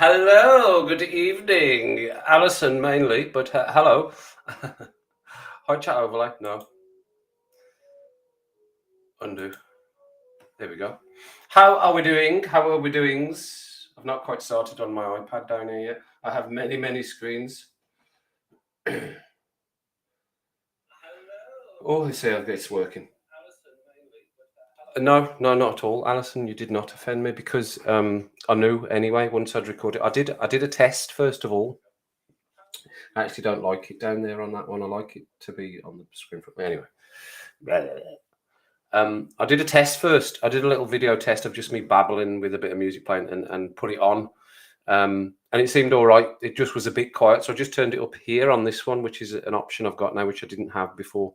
Hello, good evening. Alison mainly, but hello. Hi, chat overlay. No, undo. There we go. How are we doing? How are we doings? I've not quite started on my iPad down here yet. I have many, many screens. Oh, they say it's working. No, not at all, Alison. You did not offend me because I knew anyway. Once I'd recorded, I did a test first of all. I actually don't like it down there on that one. I like it to be on the screen for me anyway. I did a test first. I did a little video test of just me babbling with a bit of music playing and put it on. And it seemed all right. It just was a bit quiet. So I just turned it up here on this one, which is an option I've got now, which I didn't have before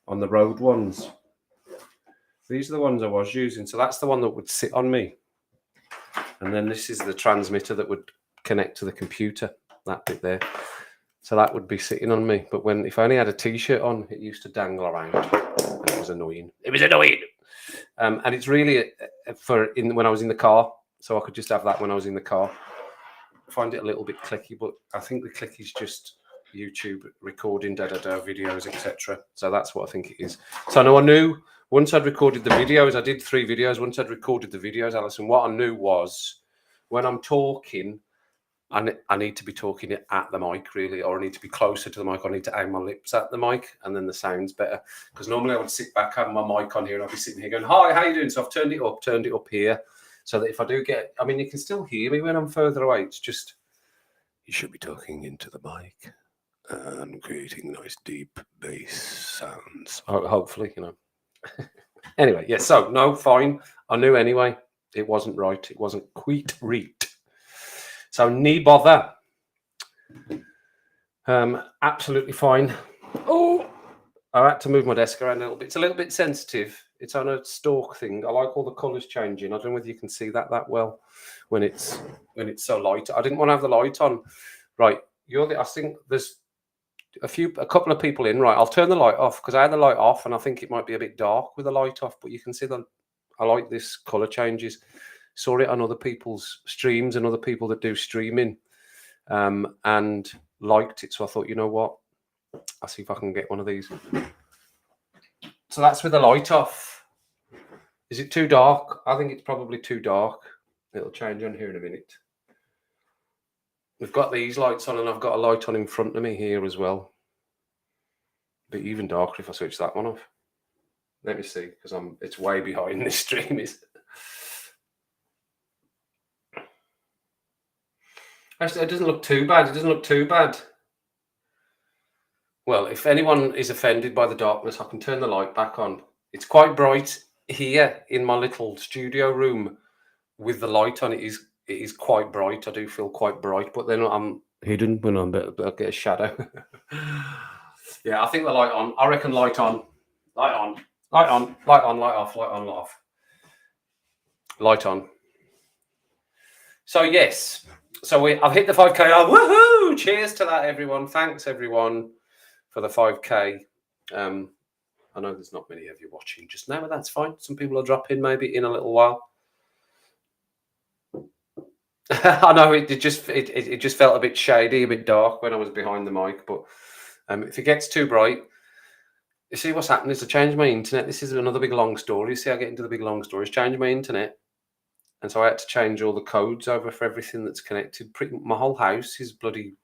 on the Rode ones. These are the ones I was using. So that's the one that would sit on me. And then this is the transmitter that would connect to the computer, that bit there. So that would be sitting on me. But if I only had a t-shirt on, it used to dangle around. And it was annoying. It was annoying. And it's really when I was in the car. So I could just have that when I was in the car. I find it a little bit clicky, but I think the click is just YouTube recording videos, etc. So that's what I think it is. So I knew once I'd recorded the videos, I did 3 videos. Once I'd recorded the videos, Alison, what I knew was when I'm talking, I need to be talking at the mic, really, or I need to be closer to the mic. I need to aim my lips at the mic, and then the sound's better. Because normally I would sit back, have my mic on here, and I'd be sitting here going, "Hi, how you doing?" So I've turned it up here, so that if I do get, you can still hear me when I'm further away. It's just you should be talking into the mic and creating nice deep bass sounds. Hopefully, Anyway, yeah. So no, fine. I knew anyway. It wasn't right. It wasn't quite right. So knee bother. Absolutely fine. Oh, I had to move my desk around a little bit. It's a little bit sensitive. It's on a stalk thing. I like all the colours changing. I don't know whether you can see that well when it's so light. I didn't want to have the light on. Right, I think there's a couple of people in. Right, I'll turn the light off because I had the light off and I think it might be a bit dark with the light off. But you can see I like this colour changes. Saw it on other people's streams and other people that do streaming, and liked it. So I thought, you know what? I'll see if I can get one of these. So that's with the light off. Is it too dark? I think it's probably too dark. It'll change on here in a minute. We've got these lights on and I've got a light on in front of me here as well. But even darker if I switch that one off. Let me see, because it's way behind this stream. Actually, it doesn't look too bad. Well, if anyone is offended by the darkness, I can turn the light back on. It's quite bright here in my little studio room with the light on. It is quite bright. I do feel quite bright, but then I'm hidden when I'm a bit get a shadow. Yeah, I think the light on. I reckon light on. Light on. Light on. Light on. Light off. Light on. Light off. Light on. So yes. So I've hit the 5K. Oh, woohoo! Cheers to that, everyone. Thanks, everyone, for the 5K. I know there's not many of you watching just now, but that's fine. Some people will drop in maybe in a little while. I know it just felt a bit shady, a bit dark when I was behind the mic, but if it gets too bright, you see what's happened is I changed my internet. This is another big long story. You see, I get into the big long stories. Changed my internet, and so I had to change all the codes over for everything that's connected. My whole house is bloody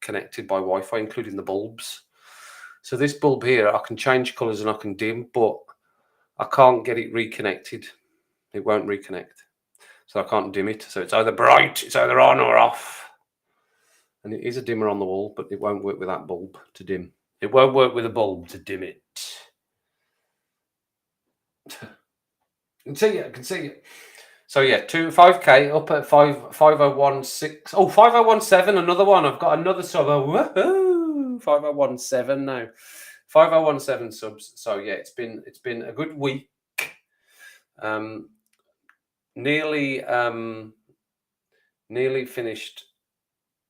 connected by Wi-Fi, including the bulbs. So this bulb here, I can change colours and I can dim, but I can't get it reconnected. It won't reconnect. So I can't dim it. So it's either bright, it's either on or off. And it is a dimmer on the wall, but it won't work with that bulb to dim. It won't work with a bulb to dim it. I can see it. So yeah, 5K up at 5016. Oh, 5017, another one. I've got another sub. Woohoo! 5017 now. 5017 subs. So yeah, it's been a good week. Nearly finished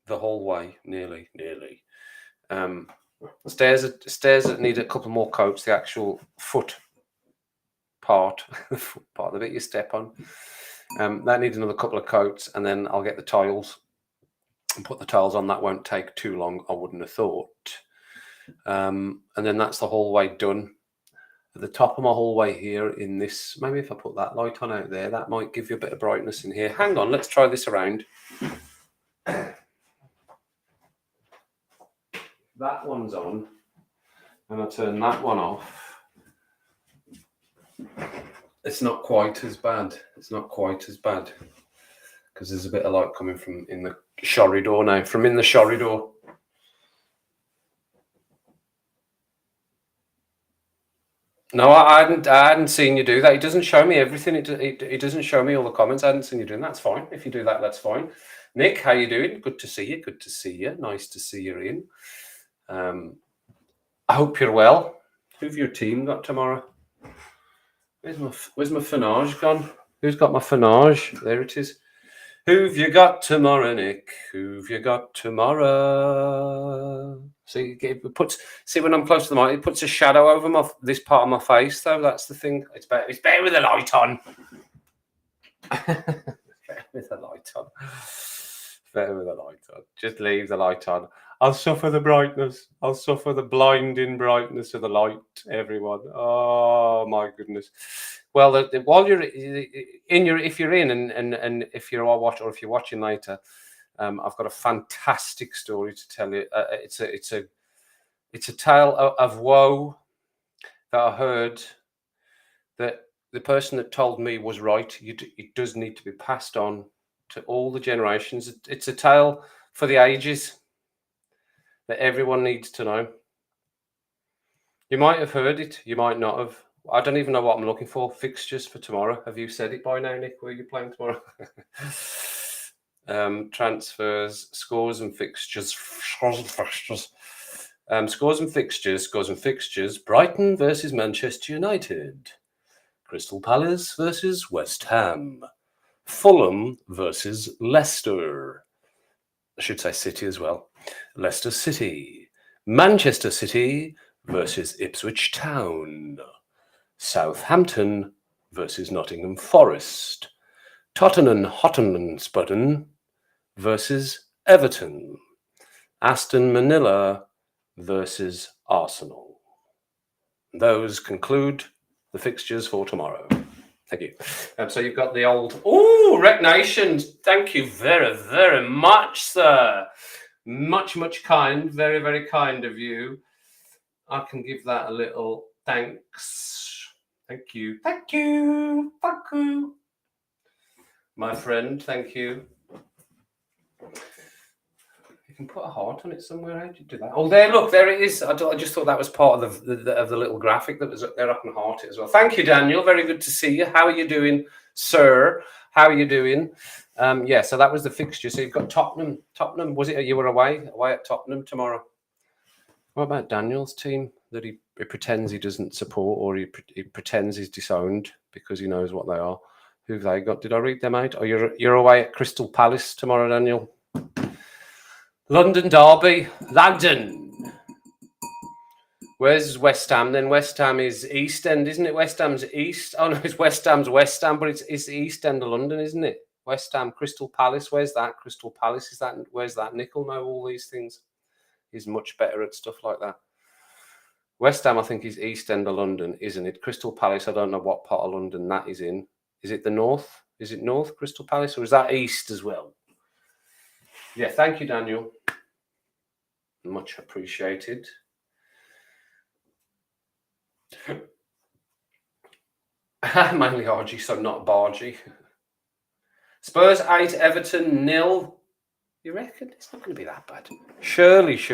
the whole way. Nearly. Stairs that need a couple more coats. The actual foot part, the bit you step on. That needs another couple of coats, and then I'll get the tiles and put the tiles on. That won't take too long, I wouldn't have thought. And then that's the hallway done. At the top of my hallway here in this, maybe if I put that light on out there, that might give you a bit of brightness in here. Hang on, let's try this around. That one's on, and I turn that one off. It's not quite as bad. It's not quite as bad because there's a bit of light coming from in the corridor now. From in the corridor. No, I hadn't seen you do that. It doesn't show me everything. It doesn't show me all the comments. I hadn't seen you doing that. That's fine. If you do that, that's fine. Nick, how you doing? Good to see you. Good to see you. Nice to see you in. I hope you're well. Who've your team got tomorrow? Where's my Fanage gone? Who's got my Fanage? There it is. Who've you got tomorrow, Nick? Who've you got tomorrow? See, see when I'm close to the mic, it puts a shadow over this part of my face, though. That's the thing. It's better with the light on. Better with the light on. Better with the light on. Just leave the light on. I'll suffer the brightness. I'll suffer the blinding brightness of the light, everyone. Oh, my goodness. Well, while you're if you're in and if you're watching later, I've got a fantastic story to tell you. It's a tale of woe that I heard that the person that told me was right. It does need to be passed on to all the generations. It's a tale for the ages that everyone needs to know. You might have heard it. You might not have. I don't even know what I'm looking for. Fixtures for tomorrow. Have you said it by now, Nick? Where are you playing tomorrow? Transfers, scores and fixtures. Scores and fixtures. Brighton versus Manchester United. Crystal Palace versus West Ham. Fulham versus Leicester. I should say City as well. Leicester City. Manchester City versus Ipswich Town. Southampton versus Nottingham Forest. Tottenham Hotspur versus Everton. Aston Manila versus Arsenal. Those conclude the fixtures for tomorrow. Thank you. So you've got the old... Oh, Rec Nation. Thank you very, very much, sir. Much, much kind. Very, very kind of you. I can give that a little thanks. Thank you. Thank you. Thank you. My friend, thank you. You can put a heart on it somewhere. How do you do that? Oh, there, look, there it is. I just thought that was part of the little graphic that was up there. I can heart it as well. Thank you, Daniel. Very good to see you. How are you doing, sir? How are you doing? Yeah, so that was the fixture. So you've got Tottenham. Tottenham, was it you were away at Tottenham tomorrow? What about Daniel's team that he pretends he doesn't support, or he pretends he's disowned because he knows what they are? Who've they got? Did I read them out? Oh, you're away at Crystal Palace tomorrow, Daniel. London Derby. London. Where's West Ham then? West Ham is East End, isn't it? West Ham's East. Oh no, it's West Ham's West Ham, but it's the East End of London, isn't it? West Ham, Crystal Palace. Where's that? Crystal Palace is that? Where's that? Nick will know all these things. He's much better at stuff like that. West Ham, I think, is East End of London, isn't it? Crystal Palace, I don't know what part of London that is in. Is it the north? Is it north, Crystal Palace, or is that east as well? Yeah, thank you, Daniel. Much appreciated. Mainly RG, so not Bargy. Spurs 8, Everton 0. You reckon? It's not going to be that bad. Surely, it's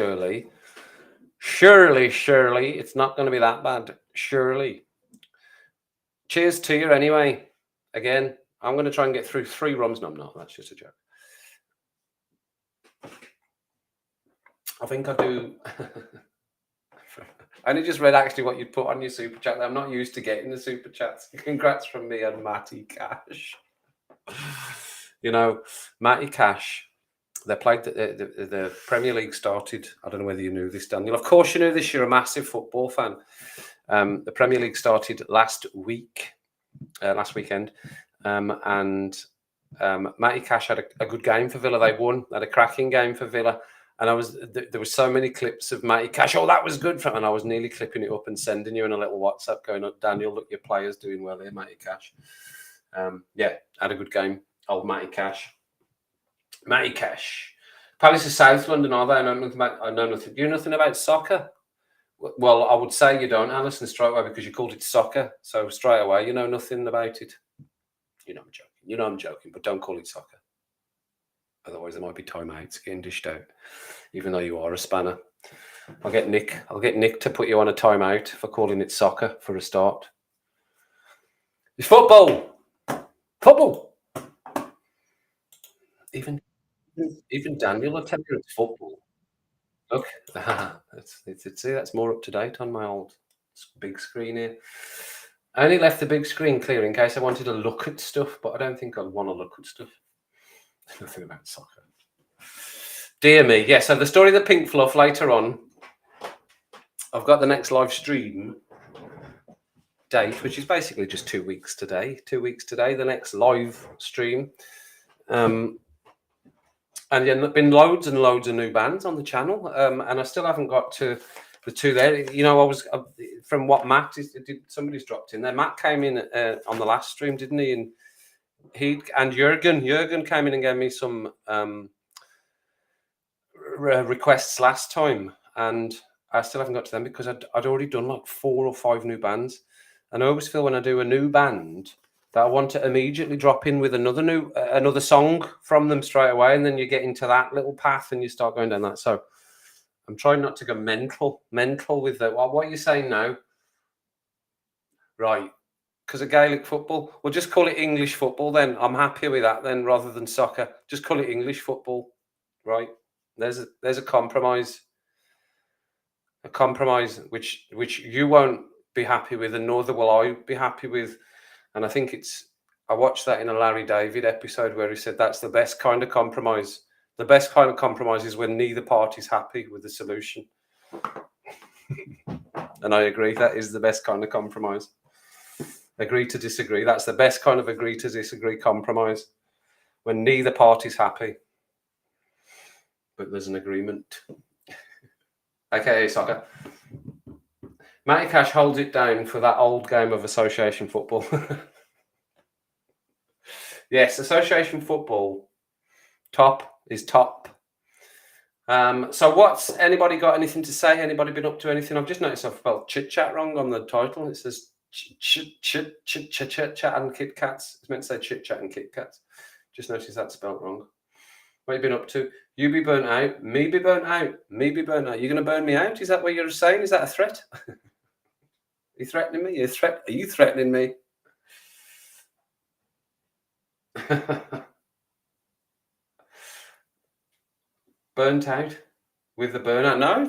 not going to be that bad. Surely. Cheers to you anyway. Again, I'm going to try and get through 3 rums. No, I'm not. That's just a joke. I think I do. I only just read actually what you put on your super chat. I'm not used to getting the super chats. Congrats from me and Matty Cash. You know, Matty Cash, they played the Premier League started. I don't know whether you knew this, Daniel. Of course you knew this. You're a massive football fan. The Premier League started last weekend. And Matty Cash had a good game for Villa. They won. They had a cracking game for Villa. And there were so many clips of Matty Cash. Oh, that was good. And I was nearly clipping it up and sending you in a little WhatsApp going, oh, Daniel, look, your player's doing well here, Matty Cash. Yeah, had a good game. Old Matty Cash. Matty Cash. Palace of South London, are they? I know nothing. You know nothing about soccer? Well, I would say you don't, Alison, straight away, because you called it soccer. So straight away, you know nothing about it. You know I'm joking. You know I'm joking, but don't call it soccer. Otherwise, there might be timeouts getting dished out, even though you are a spanner. I'll get Nick to put you on a timeout for calling it soccer for a start. It's football. Football. Even Daniel will tell you it's football. Look, see, that's more up to date on my old big screen here. I only left the big screen clear in case I wanted to look at stuff, but I don't think I'd want to look at stuff. There's nothing about soccer. Dear me. Yeah, so the story of the Pink Fluff later on. I've got the next live stream date, which is basically just 2 weeks today. 2 weeks today, the next live stream. And yeah, there've been loads and loads of new bands on the channel, and I still haven't got to the two there. You know, I was from what Matt somebody's dropped in there. Matt came in on the last stream, didn't he? And Jürgen came in and gave me some requests last time, and I still haven't got to them because I'd already done like 4 or 5 new bands, and I always feel when I do a new band that I want to immediately drop in with another song from them straight away, and then you get into that little path and you start going down that. So I'm trying not to go mental with the what are you saying now? Right, because of Gaelic football, we'll just call it English football then. I'm happier with that then, rather than soccer. Just call it English football, right? There's a compromise. A compromise which you won't be happy with, and nor will I be happy with. And I think I watched that in a Larry David episode where he said that's the best kind of compromise. The best kind of compromise is when neither party's happy with the solution. And I agree, that is the best kind of compromise. Agree to disagree. That's the best kind of agree to disagree compromise. When neither party's happy, but there's an agreement. Okay, soccer. Matty Cash holds it down for that old game of association football. Yes, association football. Top is top. So what's anybody got anything to say? Anybody been up to anything? I've just noticed I've spelled chit chat wrong on the title. It says chit chat and Kit Kats. It's meant to say chit chat and Kit Kats. Just noticed that spelled wrong. What have you been up to? You be burnt out. Me be burnt out. Me be burnt out. You're going to burn me out? Is that what you're saying? Is that a threat? Are you threatening me? Are you threatening me? Burnt out with the burnout? No, I'm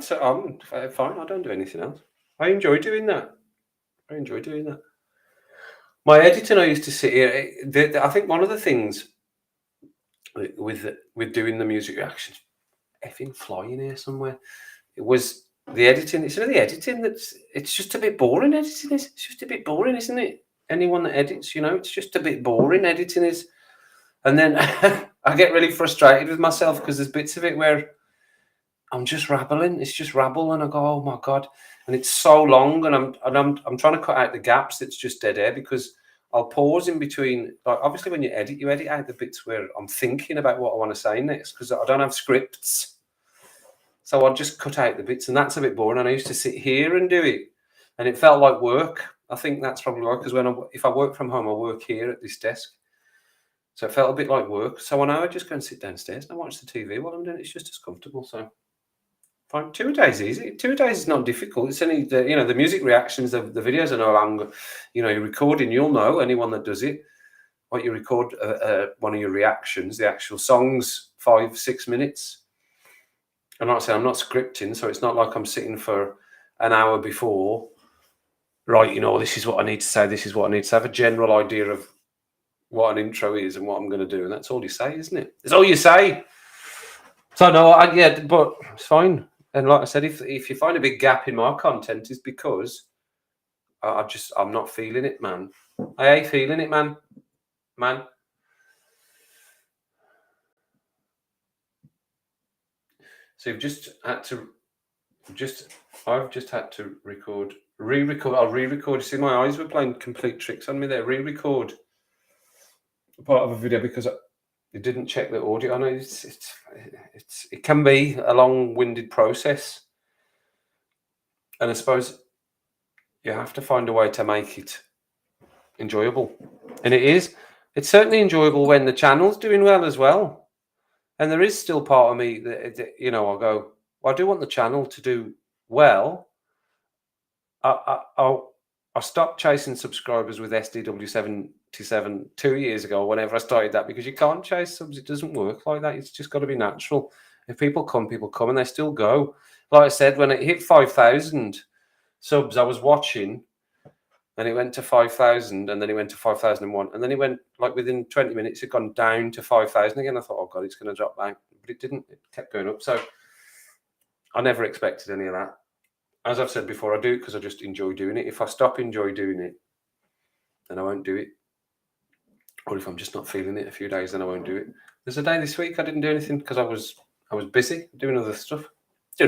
fine. I don't do anything else. I enjoy doing that. My editing, I used to sit here. I think one of the things with doing the music reactions, effing flying here somewhere, it was the editing. It's really the editing it's just a bit boring. Editing is just a bit boring, isn't it? Anyone that edits, it's just a bit boring. Editing is, and then I get really frustrated with myself because there's bits of it where I'm just rabbling. It's just rabble, and I go, oh my god, and it's so long, and I'm trying to cut out the gaps. It's just dead air because I'll pause in between. Like obviously, when you edit out the bits where I'm thinking about what I want to say next because I don't have scripts. So I'll just cut out the bits, and that's a bit boring. And I used to sit here and do it, and it felt like work. I think that's probably why, because if I work from home, I work here at this desk. So it felt a bit like work. So now I just go and sit downstairs and I watch the TV while I'm doing it. It's just as comfortable. So fine. 2 days easy. 2 days is not difficult. It's only the music reactions, the videos are no longer, you're recording, you'll know, anyone that does it, what you record one of your reactions, the actual songs, 5-6 minutes. And like I say, I'm not scripting, so it's not like I'm sitting for an hour before, right, this is what I need to say, this is what I need to have a general idea of what an intro is and what I'm going to do. And that's all you say, isn't it? It's all you say. So no, but it's fine. And like I said, if you find a big gap in my content, it's because I'm not feeling it, man. I ain't feeling it, man. So you've just had to I've just had to re-record. I'll re-record. You see, my eyes were playing complete tricks on me there. Re-record part of a video because it didn't check the audio. I know it can be a long-winded process, and I suppose you have to find a way to make it enjoyable. And it's certainly enjoyable when the channel's doing well as well. And there is still part of me that I'll go, well, I do want the channel to do well. I stopped chasing subscribers with SDW77 2 years ago, whenever I started that, because you can't chase subs. It doesn't work like that. It's just got to be natural. If people come, and they still go. Like I said, when it hit 5,000 subs, I was watching, and it went to 5,000, and then it went to 5,001, and then it went, like, within 20 minutes, it had gone down to 5,000 again. I thought, oh God, it's going to drop back, but it didn't. It kept going up. So I never expected any of that. As I've said before, I do it because I just enjoy doing it. If I stop enjoy doing it, then I won't do it. Or if I'm just not feeling it a few days, then I won't do it. There's a day this week I didn't do anything because I was busy doing other stuff. It's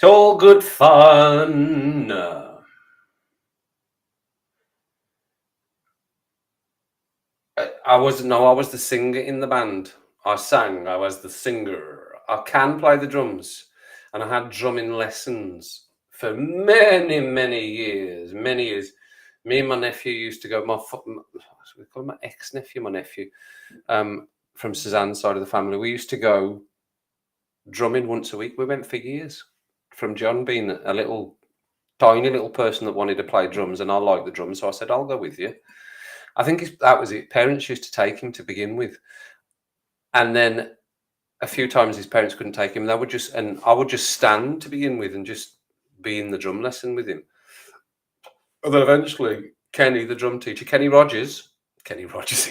all good fun. I was the singer in the band. I sang. I was the singer. I can play the drums. And I had drumming lessons for many, many years. Many years. Me and my nephew used to go. We call him my ex-nephew, my nephew, from Suzanne's side of the family. We used to go drumming once a week. We went for years. From John being a tiny little person that wanted to play drums, and I liked the drums, so I said, "I'll go with you." I think that was it. Parents used to take him to begin with, and then a few times his parents couldn't take him. I would just stand to begin with and just be in the drum lesson with him. And then eventually, Kenny, the drum teacher, Kenny Rogers, he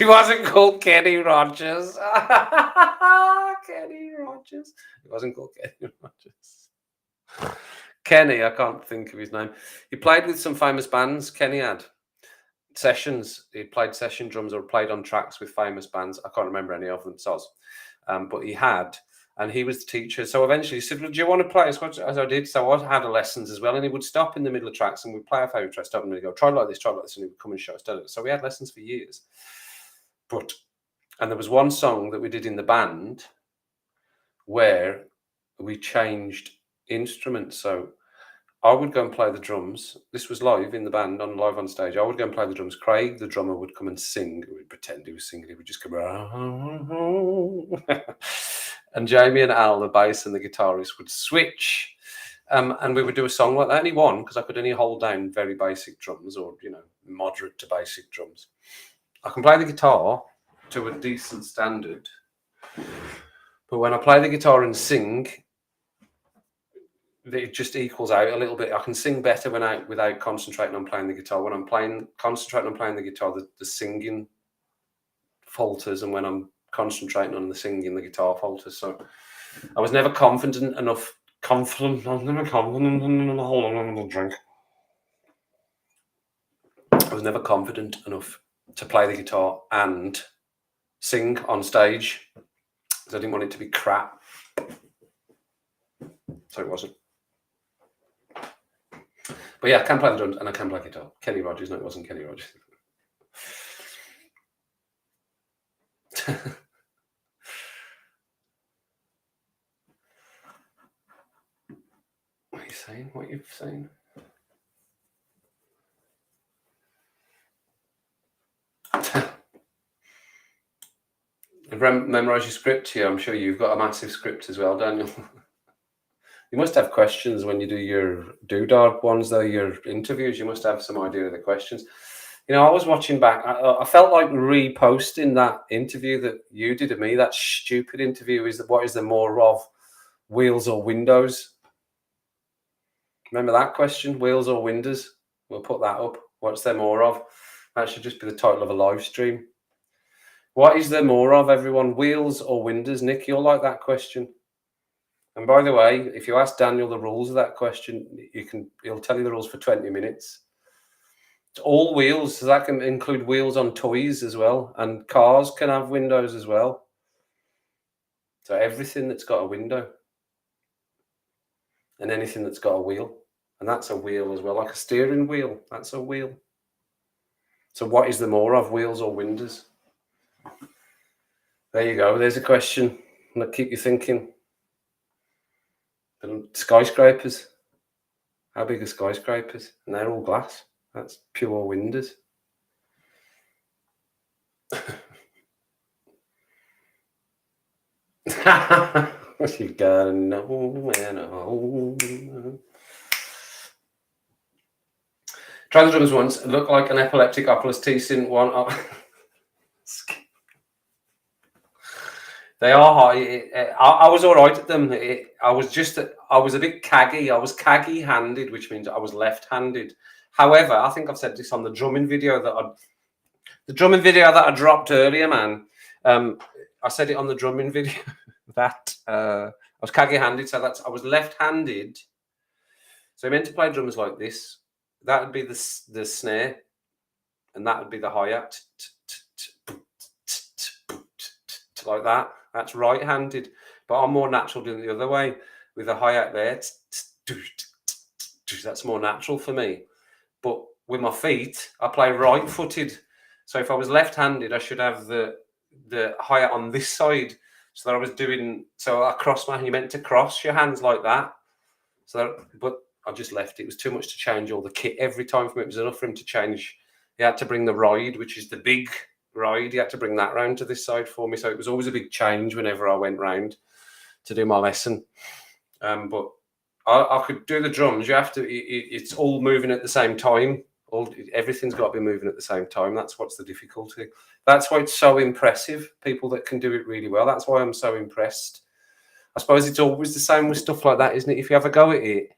wasn't called Kenny Rogers. Kenny Rogers. He wasn't called Kenny Rogers. Kenny, I can't think of his name. He played with some famous bands. Kenny had sessions. He played session drums or played on tracks with famous bands. I can't remember any of them, but he had, and he was the teacher. So eventually he said, well, do you want to play as much as I did? So I had lessons as well, and he would stop in the middle of tracks and we'd play our favourite track, stop and he'd go, try like this, and he would come and show us. So we had lessons for years. And there was one song that we did in the band where we changed instruments. So I would go and play the drums. This was live in the band, live on stage. I would go and play the drums. Craig, the drummer, would come and sing. He would pretend he was singing. He would just come and Jamie and Al, the bass and the guitarist, would switch. And we would do a song like that. Only one, because I could only hold down very basic drums, or moderate to basic drums. I can play the guitar to a decent standard, but when I play the guitar and sing, it just equals out a little bit. I can sing better without concentrating on playing the guitar. When I'm concentrating on playing the guitar, the singing falters, and when I'm concentrating on the singing, the guitar falters. So I was never confident enough. I was never confident enough to play the guitar and sing on stage because I didn't want it to be crap. So it wasn't. But yeah, I can play the drums and I can play guitar. Kenny Rogers. No, it wasn't Kenny Rogers. What are you saying? What are you saying? Memorize your script here. I'm sure you've got a massive script as well, Daniel. You must have questions when you do your doodah ones, though, your interviews. You must have some idea of the questions. I was watching back. I felt like reposting that interview that you did of me, that stupid interview. What is there more of, wheels or windows? Remember that question, wheels or windows? We'll put that up. What's there more of? That should just be the title of a live stream. What is there more of, everyone? Wheels or windows? Nick, you'll like that question. And by the way, if you ask Daniel the rules of that question, he'll tell you the rules for 20 minutes. It's all wheels, so that can include wheels on toys as well. And cars can have windows as well. So everything that's got a window and anything that's got a wheel, and that's a wheel as well, like a steering wheel, that's a wheel. So what is the more of, wheels or windows? There you go. There's a question that keep you thinking. Skyscrapers. How big are skyscrapers? And they're all glass. That's pure windows. You gotta know, man. Tried the drums once. It looked like an epileptic Opulus T-Sin one. They are high. I was all right at them. I was a bit caggy. I was caggy-handed, which means I was left-handed. However, I think I've said this on the drumming video that I dropped earlier, man. I said it on the drumming video that I was caggy-handed, so I was left-handed. So I meant to play drums like this. That would be the snare, and that would be the hi-hat, like that. That's right-handed, but I'm more natural doing it the other way with the hi-hat there. That's more natural for me. But with my feet, I play right-footed. So if I was left-handed, I should have the hi-hat on this side. So that I was doing. So I crossed my. You meant to cross your hands like that. But I just left it. It was too much to change all the kit every time for me. It was enough for him to change. He had to bring the ride, which is the big ride. He had to bring that round to this side for me. So it was always a big change whenever I went round to do my lesson. But I could do the drums. You have to. It's all moving at the same time. Everything's got to be moving at the same time. That's what's the difficulty. That's why it's so impressive. People that can do it really well. That's why I'm so impressed. I suppose it's always the same with stuff like that, isn't it? If you have a go at it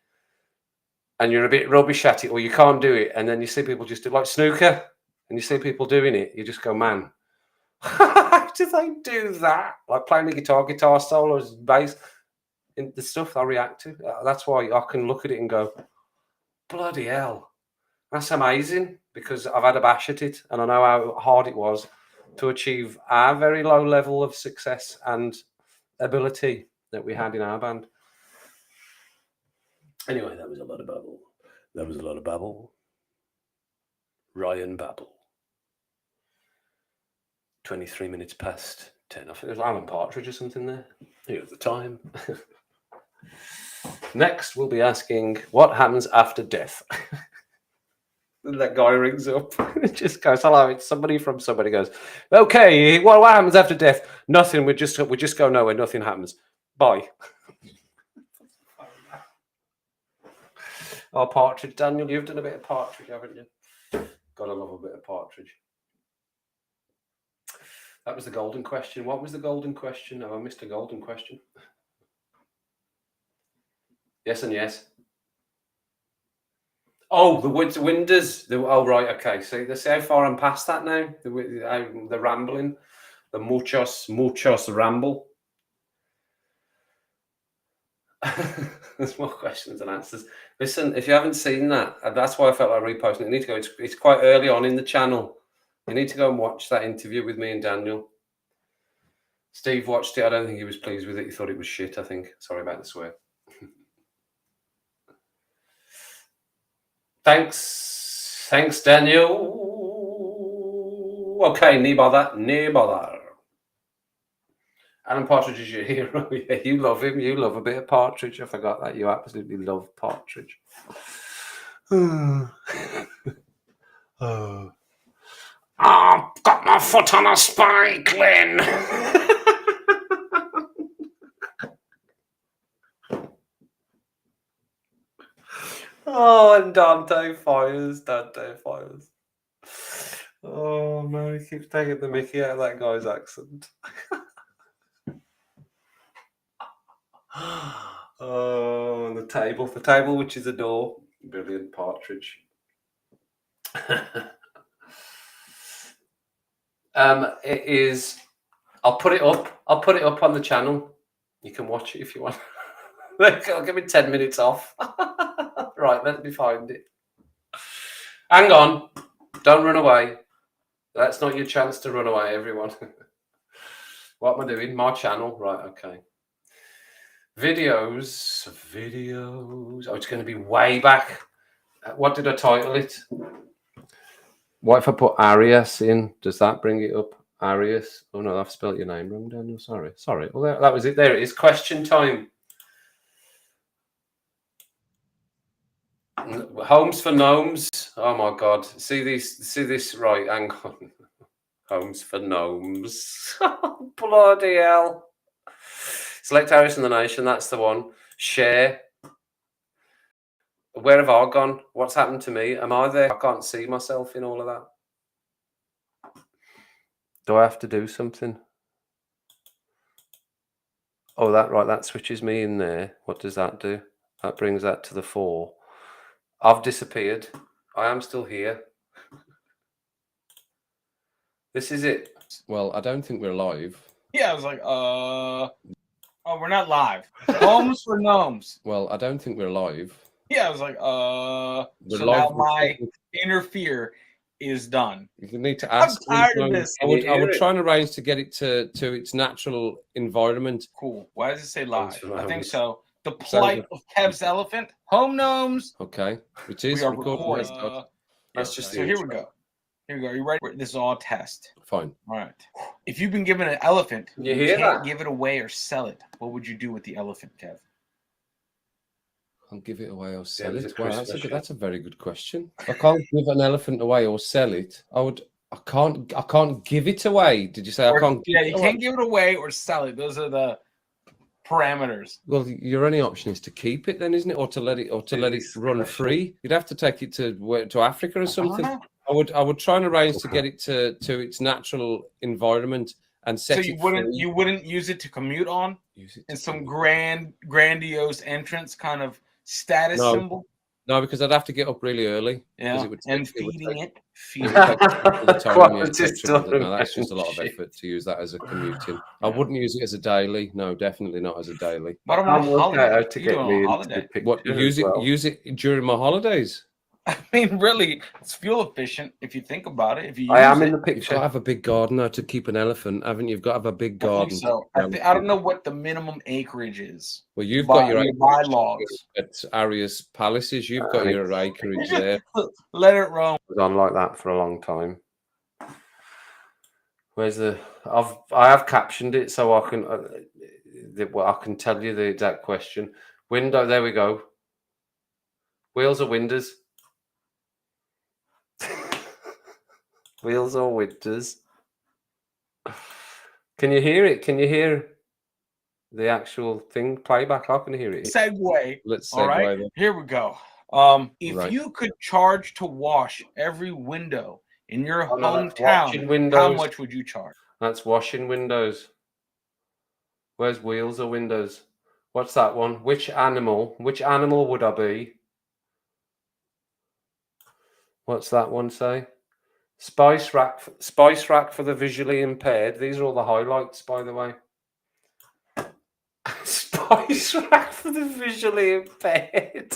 and you're a bit rubbish at it, or you can't do it, and then you see people just do like snooker, and you see people doing it, you just go, man, how do they do that? Like playing the guitar solos, bass, and the stuff I react to. That's why I can look at it and go, bloody hell, that's amazing, because I've had a bash at it, and I know how hard it was to achieve our very low level of success and ability that we had in our band. Anyway, that was a lot of babble. Ryan Babble. 23 minutes past 10. I think there's Alan Partridge or something there. Here's the time. Next, we'll be asking what happens after death. And that guy rings up. It just goes, hello, it's somebody from somebody. Goes, okay, what happens after death? Nothing. We just go nowhere. Nothing happens. Bye. Oh, Partridge. Daniel, you've done a bit of Partridge, haven't you? Gotta love a bit of Partridge. That was the golden question. What was the golden question? Have I missed a golden question? Yes and yes. Oh, the windows. Oh, right. Okay. So let's see how far I'm past that now. The rambling. The muchos ramble. There's more questions than answers. Listen, if you haven't seen that, that's why I felt like reposting it. You need to go. It's quite early on in the channel. You need to go and watch that interview with me and Daniel. Steve watched it. I don't think he was pleased with it. He thought it was shit, I think. Sorry about the swear. Thanks, Daniel. Okay, no bother. Alan Partridge is your hero. Yeah, you love him. You love a bit of Partridge. I forgot that. You absolutely love Partridge. Oh. I've got my foot on a spike, Lynn. Oh, and Dante fires. Oh, man, he keeps taking the mickey out of that guy's accent. Oh, the table, which is a door. Brilliant, Partridge. It is. I'll put it up on the channel. You can watch it if you want. I'll give me 10 minutes off. Right, let me find it. Hang on. Don't run away. That's not your chance to run away, everyone. What am I doing? My channel, right? Okay. Videos. Oh, it's going to be way back. What did I title it? What if I put Arias in? Does that bring it up? Arias? Oh no, I've spelled your name wrong, Daniel. Sorry. Well, that was it. There it is. Question time. Homes for Gnomes. Oh my God. See this. Right, hang on. Homes for Gnomes. Bloody hell. Select Arias in the Nation. That's the one. Share. Where have I gone? What's happened to me? Am I there? I can't see myself in all of that. Do I have to do something? Oh, that switches me in there. What does that do? That brings that to the fore. I've disappeared. I am still here. This is it. Well, I don't think we're live. Yeah, I was like, oh, we're not live. Homes for Gnomes. Well, I don't think we're live. Yeah, I was like, We're so live. now my interfere is done. You need to ask. I'm tired of this. I would try and arrange to get it to its natural environment. Cool. Why does it say live? for I think Gnomes. so. The plight of Kev's elephant. Home Gnomes. Okay, it is We are recording. recording. That's just So the here we intro. go. Here we go. Are you ready? This is all a test. Fine. All right. If you've been given an elephant, You hear can't that? give it away or sell it. What would you do with the elephant, Kev? Can't give it away or sell it's it. a Wow, Christmas show. that's a very good question. I can't give an elephant away or sell it. I can't give it away. Did you say I can't? Yeah, you can't give it away or sell it. Those are the parameters. Well, your only option is to keep it, then, isn't it, or to let it run free? You'd have to take it to Africa or something. I would try and arrange to get it to its natural environment and set So it you wouldn't use it to commute on Use it in to some commute. grandiose entrance kind of status No. symbol. No, because I'd have to get up really early. Yeah, it would and take- it would feeding take- it. It would take all the time, yeah, Quality take trouble. storage No, that's just a lot of shit. effort to use that as a commuting. I wouldn't use it as a daily. No, definitely not as a daily. But I'm I'm on working out holiday. how to You get doing me on into holiday? the picture. What as well. use it during my holidays? I mean, really, it's fuel efficient if you think about it. If you I use am in it. the You've got to picture. have a big garden now to keep an elephant, haven't you? You've got to have a big I think garden. so. I don't know what the minimum acreage is. Well, you've By- got your your acreage bylaws. at Arias Palaces. You've got your acreage there. Let it roam. It was on like that for a long time. Where's the? I have captioned it so I can. I can tell you the exact question. Window. There we go. Wheels or windows? Wheels or windows? Can you hear it? Can you hear the actual thing playback? I can hear it. Segue. Let's All right, segue then. here we go. If Right. you could charge to wash every window in your Oh, no, that's hometown, washing how windows. much would you charge? That's washing windows. Where's wheels or windows? What's that one? Which animal? Which animal would I be? What's that one say? Spice rack for the visually impaired. These are all the highlights, by the way. Spice rack for the visually impaired.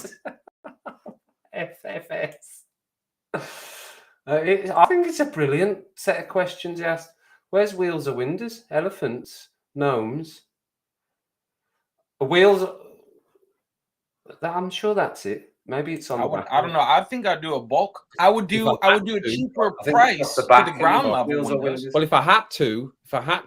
FFS. I think it's a brilliant set of questions. Yes. Where's wheels or windows? Elephants, gnomes. Wheels. I'm sure that's it. Maybe it's on the back. I don't know. I think I'd do a bulk. I would do a cheaper I think price it's the to back the end ground of level wheels or windows. windows. Well, if I had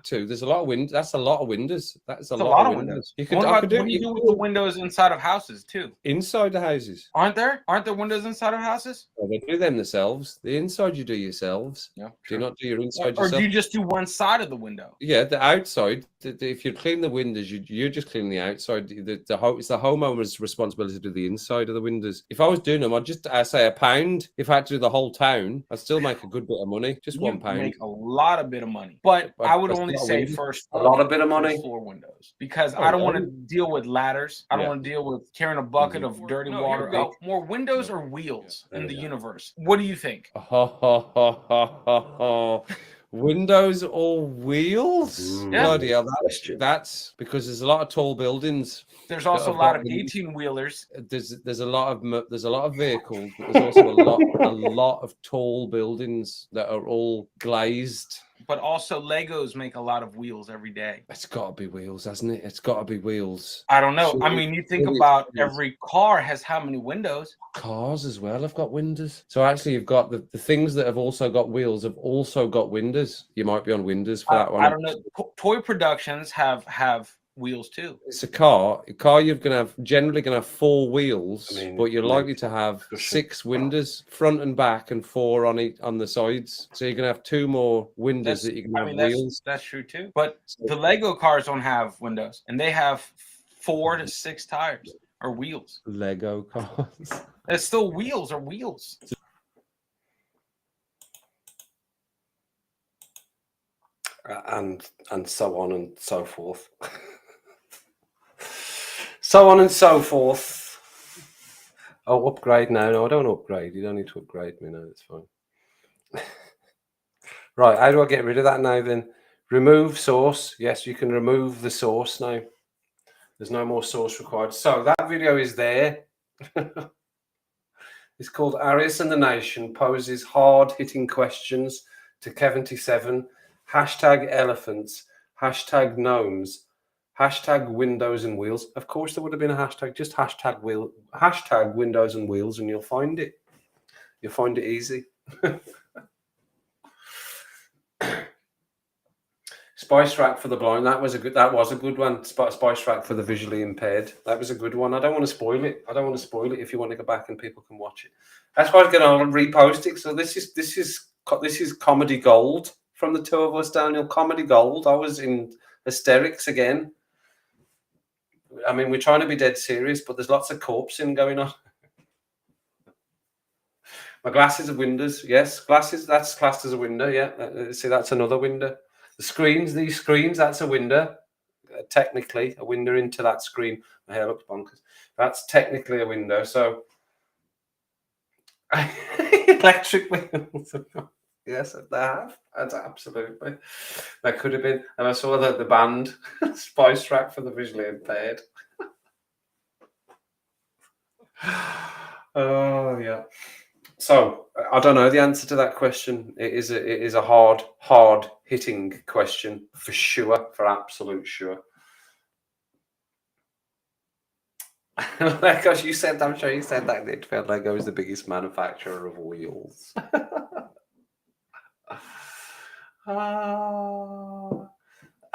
to, there's a lot of windows. That's a lot of windows. That's a It's lot of windows. You could, What I about could do what do you it do with the windows inside of houses too? inside the houses. Aren't there windows inside of houses? Well, they do them themselves. The inside you do yourselves. Yeah. Do you not do your inside Or yourself? do you just do one side of the window? Yeah, the outside. If you clean the windows, you just clean the outside. It's the homeowner's responsibility to do the inside of the windows. If I was doing them, I'd just say £1. If I had to do the whole town, I'd still make a good bit of money. Just You £1. make a lot of bit of money, but But I would that's only not a say window. first A floor, lot of bit of money. first floor windows because Oh, I don't want to really? deal with ladders. I don't Yeah. want to deal with carrying a bucket of dirty No, water. here we go. More windows or wheels There in we the go. universe. What do you think? Windows or wheels? Yeah. Bloody hell, Question. that's because there's a lot of tall buildings. There's also a I've lot got of windows. 18-wheelers. There's a lot of vehicles, but there's also a lot of tall buildings that are all glazed. but also Legos make a lot of wheels every day. It's got to be wheels, hasn't it? It's got to be wheels. I don't know. I Surely- mean, you think surely about it's wheels. every car has how many windows? Cars as well have got windows. So actually, you've got the things that have also got wheels have also got windows. You might be on windows for that one. I don't know. Toy productions have wheels too. It's a car. A car you're gonna have generally gonna have 4 wheels, I mean, but you're likely to have discussion. 6 windows, front and back, and 4 on the sides. So you're gonna have 2 more windows That's, that you can I have mean, wheels. that's true too. But the Lego cars don't have windows, and they have 4 to 6 tires or wheels. Lego cars. It's still wheels or wheels. And so on and so forth. So on and so forth. Oh, upgrade now. No, I don't upgrade. You don't need to upgrade me now. It's fine. Right, how do I get rid of that now then? Remove source. Yes, you can remove the source now. There's no more source required. So that video is there. It's called Arius and the Nation poses hard-hitting questions to Kev27. #elephants. #gnomes. #windows and wheels. Of course, there would have been a hashtag. Just #wheel. #windows and wheels, and you'll find it. You'll find it easy. Spice Rack for the blind. That was a good one. Spice Rack for the visually impaired. That was a good one. I don't want to spoil it. If you want to go back and people can watch it. That's why I was going to repost it. So this is comedy gold from the two of us, Daniel. Comedy gold. I was in hysterics again. I mean, we're trying to be dead serious, but there's lots of corpsing going on. My glasses are windows. Yes, glasses. That's classed as a window. Yeah. See, that's another window. These screens, that's a window. Technically, a window into that screen. My hair looks bonkers. That's technically a window. So, electric wheels. Yes, they have. That's absolutely. That could have been. And I saw that the band Spice Rack for the visually impaired. Oh yeah. So I don't know the answer to that question. It is a hard hitting question for sure, for absolute sure. Because you said, I'm sure you said that Nitfield Lego is the biggest manufacturer of wheels.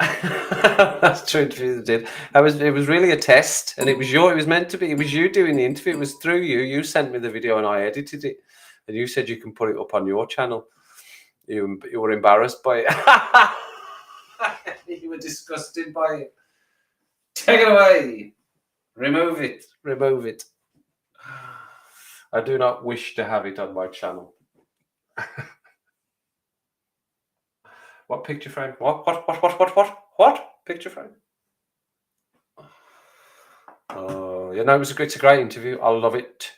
That's true. It did. It was really a test, and it was meant to be. It was you doing the interview. It was through you. You sent me the video, and I edited it. And you said you can put it up on your channel. You were embarrassed by it. You were disgusted by it. Take it away. Remove it. Remove it. I do not wish to have it on my channel. What picture frame? What picture frame? Oh, yeah, no, it's a great interview. I love it.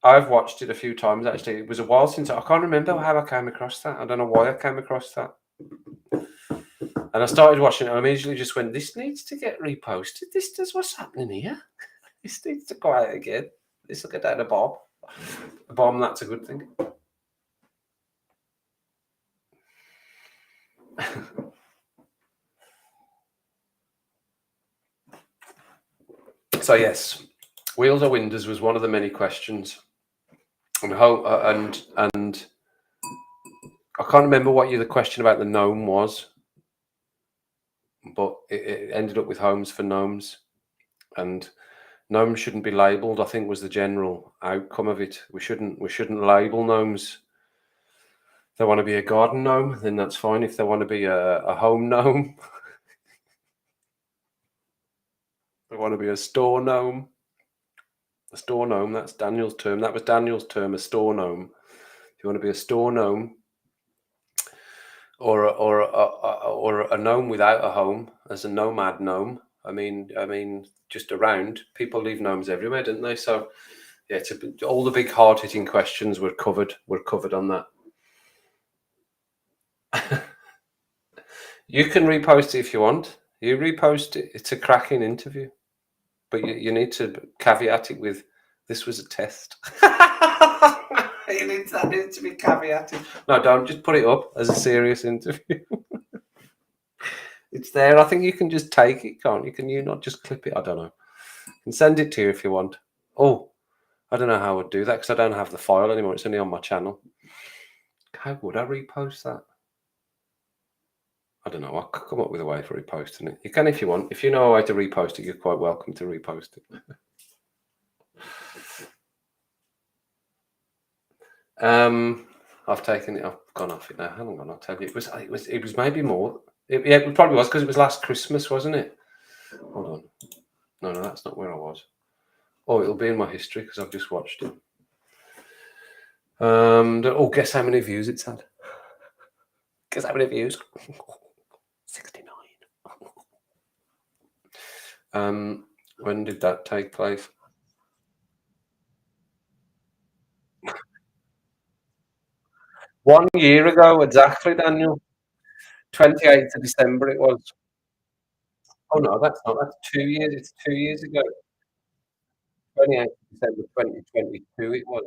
I've watched it a few times actually. It was a while since I can't remember how I came across that. I don't know why I came across that. And I started watching it and I immediately just went, this needs to get reposted. What's happening here? This needs to go out again. This will get down a bomb. A bomb, that's a good thing. So yes, wheels or windows was one of the many questions. And I can't remember what the question about the gnome was, but it ended up with homes for gnomes, and gnomes shouldn't be labelled. I think was the general outcome of it. We shouldn't label gnomes. If they want to be a garden gnome, then that's fine. If they want to be a home gnome, they want to be a store gnome. A store gnome, that's Daniel's term. That was Daniel's term, a store gnome. If you want to be a store gnome or a gnome without a home, as a nomad gnome, I mean, just around, people leave gnomes everywhere, didn't they? So, yeah, all the big hard-hitting questions were covered on that. You can repost it if you want. You repost it. It's a cracking interview. But you need to caveat it with, this was a test. That needs to be caveated. No, don't just put it up as a serious interview. It's there. I think you can just take it, can't you? Can you not just clip it? I don't know. You can send it to you if you want. Oh, I don't know how I would do that because I don't have the file anymore. It's only on my channel. How would I repost that? I don't know. I could come up with a way for reposting it. You can if you want. If you know a way to repost it, you're quite welcome to repost it. I've taken it. I've gone off it now. Hang on, I'll tell you. It was maybe more. Yeah, it probably was because it was last Christmas, wasn't it? Hold on. No, that's not where I was. Oh, it'll be in my history because I've just watched it. Oh, guess how many views it's had? Guess how many views? 69. When did that take place? One year ago, exactly, Daniel. 28th of December it was. Oh no, that's not. That's 2 years. It's 2 years ago. 28th of December 2022 it was.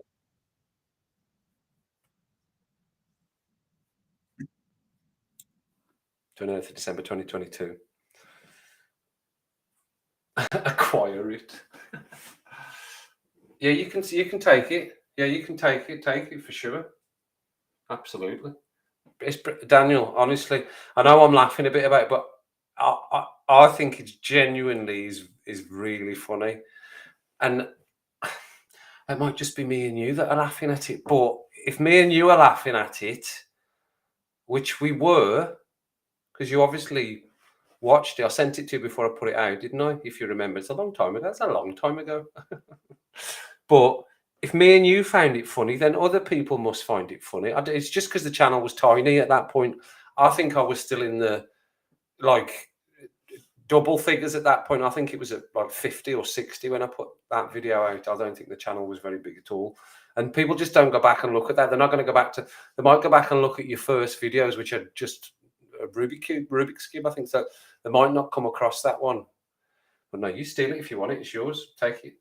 29th of December 2022. Acquire it. Yeah, you can take it. Yeah, you can take it for sure. Absolutely. Daniel, honestly, I know I'm laughing a bit about it, but I think it's genuinely is really funny. And it might just be me and you that are laughing at it. But if me and you are laughing at it, which we were, because you obviously watched it. I sent it to you before I put it out, didn't I? If you remember, it's a long time ago. That's a long time ago. But if me and you found it funny, then other people must find it funny. It's just because the channel was tiny at that point. I think I was still in the double figures at that point. I think it was at like 50 or 60 when I put that video out. I don't think the channel was very big at all. And people just don't go back and look at that. They're not going to go back to. They might go back and look at your first videos, which are just a Rubik's Cube, I think. So they might not come across that one. But no, you steal it if you want it. It's yours. Take it.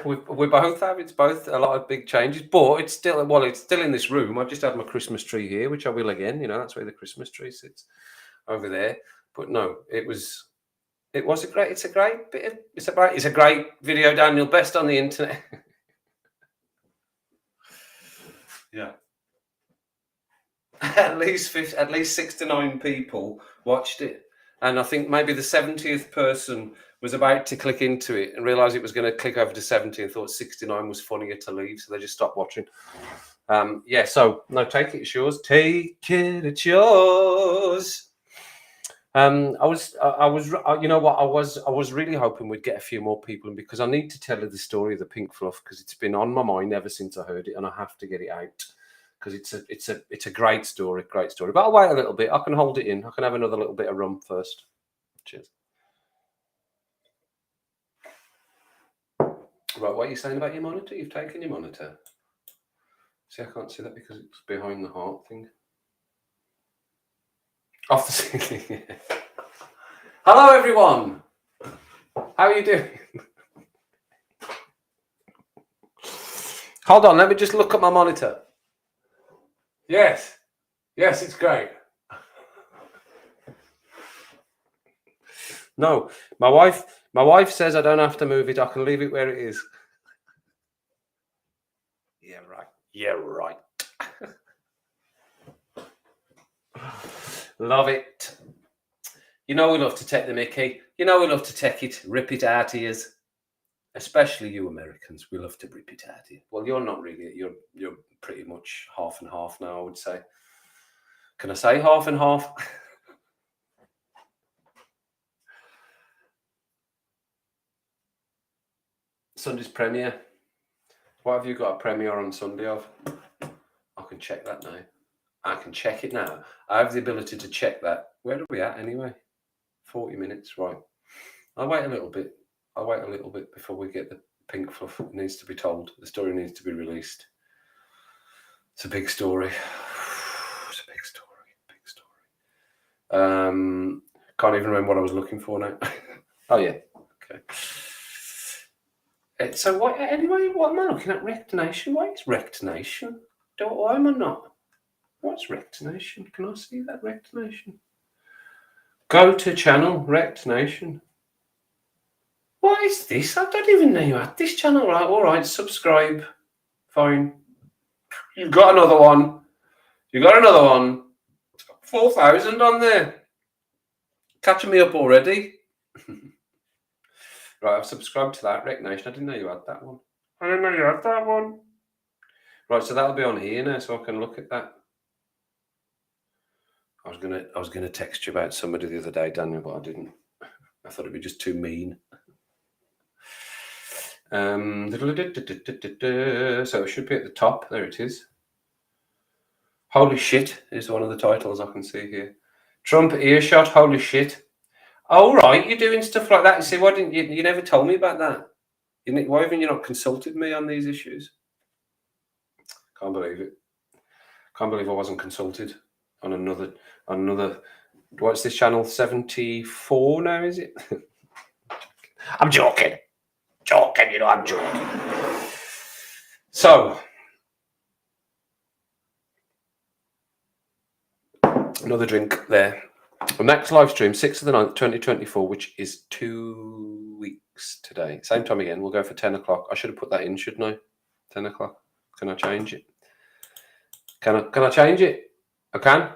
we both have. It's both a lot of big changes, but it's still in this room. I've just had my Christmas tree here, which I will again. You know, that's where the Christmas tree sits, over there. But no, it's a great video, Daniel. Best on the internet. Yeah. At least 69 people watched it, and I think maybe the 70th person was about to click into it and realize it was going to click over to 70 and thought 69 was funnier to leave, so they just stopped watching. Yeah, so no, take it, it's yours. Take it, it's yours. I was really hoping we'd get a few more people in because I need to tell you the story of the pink fluff because it's been on my mind ever since I heard it, and I have to get it out because it's a great story. But I'll wait a little bit. I can hold it in. I can have another little bit of rum first. Cheers. Right, what are you saying about your monitor? You've taken your monitor. See, I can't see that because it's behind the heart thing. Off the ceiling. Hello, everyone. How are you doing? Hold on, let me just look at my monitor. Yes, it's great. No, my wife says I don't have to move it. I can leave it where it is. Yeah, right. Love it. You know we love to take the mickey. You know we love to take it, rip it out of you. Especially you Americans, we love to rip it out of you. Well, you're not really. You're pretty much half and half now, I would say. Can I say half and half? Sunday's premiere. What have you got a premiere on Sunday of? I can check that now. I can check it now. I have the ability to check that. Where are we at anyway? 40 minutes, right. I'll wait a little bit before we get the pink fluff. It needs to be told. The story needs to be released. It's a big story. It's a big story. Can't even remember what I was looking for now. Oh yeah. Okay. So what? Anyway, what am I looking at? Rect Nation. What is Rect Nation? Why am I not? What's Rect Nation? Can I see that Rect Nation? Go to channel Rect Nation. What is this? I don't even know you had this channel. Right, all right. Subscribe. Fine. You've got another one. You got another one. 4,000 on there. Catching me up already. Right, I've subscribed to that Rect Nation. I didn't know you had that one. I didn't know you had that one. Right, so that'll be on here now, so I can look at that. I was gonna text you about somebody the other day, Daniel, but I didn't. I thought it'd be just too mean. So it should be at the top. There it is. Holy shit is one of the titles I can see here. Trump earshot. Holy shit. Oh, right, you're doing stuff like that. You see, why didn't you? You never told me about that. Why haven't you not consulted me on these issues? Can't believe it. Can't believe I wasn't consulted on another. What's this channel? 74 now, is it? I'm joking. I'm joking. So, another drink there. The next live stream, 6th of the 9th, 2024, which is 2 weeks today. Same time again. We'll go for 10 o'clock. I should have put that in, shouldn't I? 10 o'clock. Can I change it? Can I change it? I can.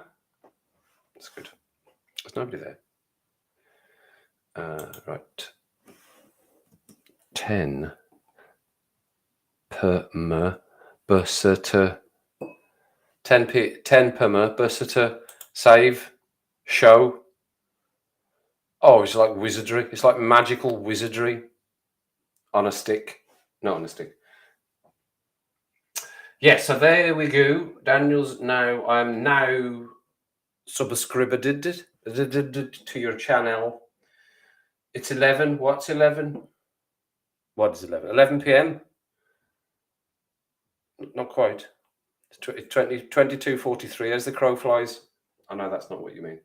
That's good. There's nobody there. Right. 10 per mer Bursata. 10 per mer Bursata. Save. Show. Oh, it's like wizardry. It's like magical wizardry on a stick. Not on a stick. Yeah, so there we go. I'm now subscribed to your channel. It's 11. What's 11? What is 11? 11 p.m. Not quite. It's 22:43 as the crow flies. I know that's not what you mean.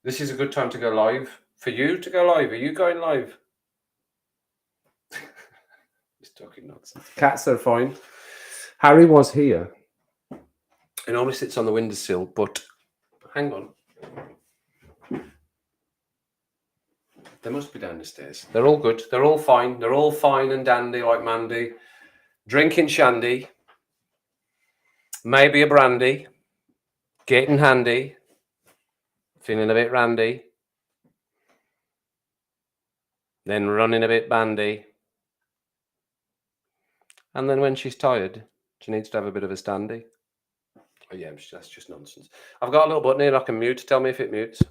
This is a good time to go live. For you to go live. Are you going live? He's talking nonsense. Cats are fine. Harry was here. He normally sits on the windowsill, but hang on. They must be down the stairs. They're all good. They're all fine. They're all fine and dandy like Mandy. Drinking shandy. Maybe a brandy. Getting handy. Feeling a bit randy. Then running a bit bandy. And then when she's tired, she needs to have a bit of a standy. Oh yeah, that's just nonsense. I've got a little button here I can mute. Tell me if it mutes.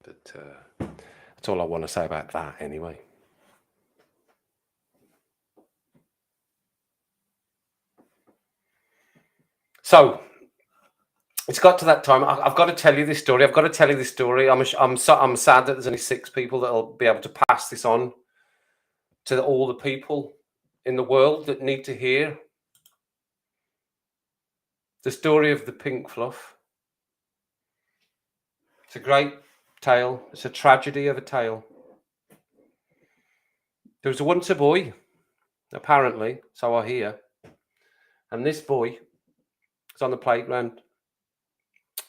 But that's all I want to say about that anyway. So it's got to that time. I've got to tell you this story. I'm sad that there's only 6 people that'll be able to pass this on to all the people in the world that need to hear the story of the pink fluff. It's a great tale. It's a tragedy of a tale. There was once a boy, apparently, so I hear, and this boy was on the playground.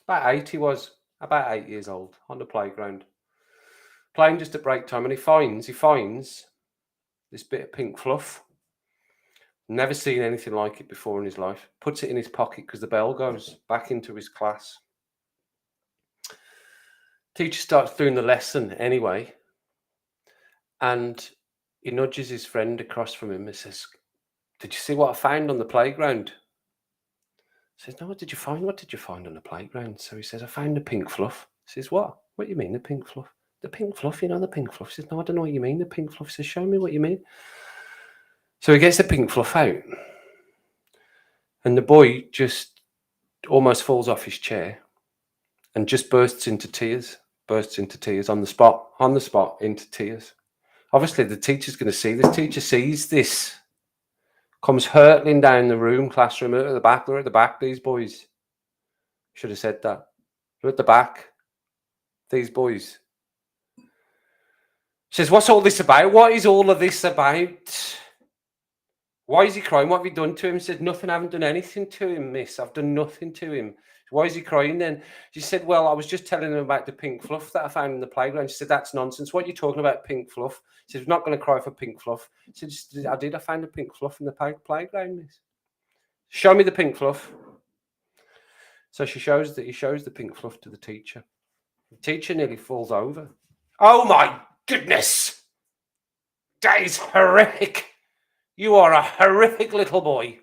About 8 he was, about 8 years old, on the playground, playing just at break time, and he finds this bit of pink fluff. Never seen anything like it before in his life. Puts it in his pocket because the bell goes back into his class. Teacher starts doing the lesson anyway, and he nudges his friend across from him and says, "Did you see what I found on the playground?" He says, "No, what did you find? What did you find on the playground?" So he says, "I found the pink fluff." He says, "What? What do you mean, the pink fluff?" "The pink fluff, you know, the pink fluff." He says, "No, I don't know what you mean, the pink fluff." He says, "Show me what you mean." So he gets the pink fluff out, and the boy just almost falls off his chair and just bursts into tears on the spot, into tears. Obviously, the teacher's going to see this. Teacher sees this, comes hurtling down the room, classroom, at the back. They're at the back, these boys. Should have said that. They're at the back, these boys. Says, what's all this about? What is all of this about? Why is he crying? What have you done to him? He said, nothing. I haven't done anything to him, miss. I've done nothing to him. Why is he crying then? She said, well, I was just telling him about the pink fluff that I found in the playground. She said, that's nonsense. What are you talking about, pink fluff? She said, I'm not going to cry for pink fluff. She said, I did. I found the pink fluff in the playground, miss. Show me the pink fluff. So he shows the pink fluff to the teacher. The teacher nearly falls over. Oh, my goodness. That is horrific. You are a horrific little boy.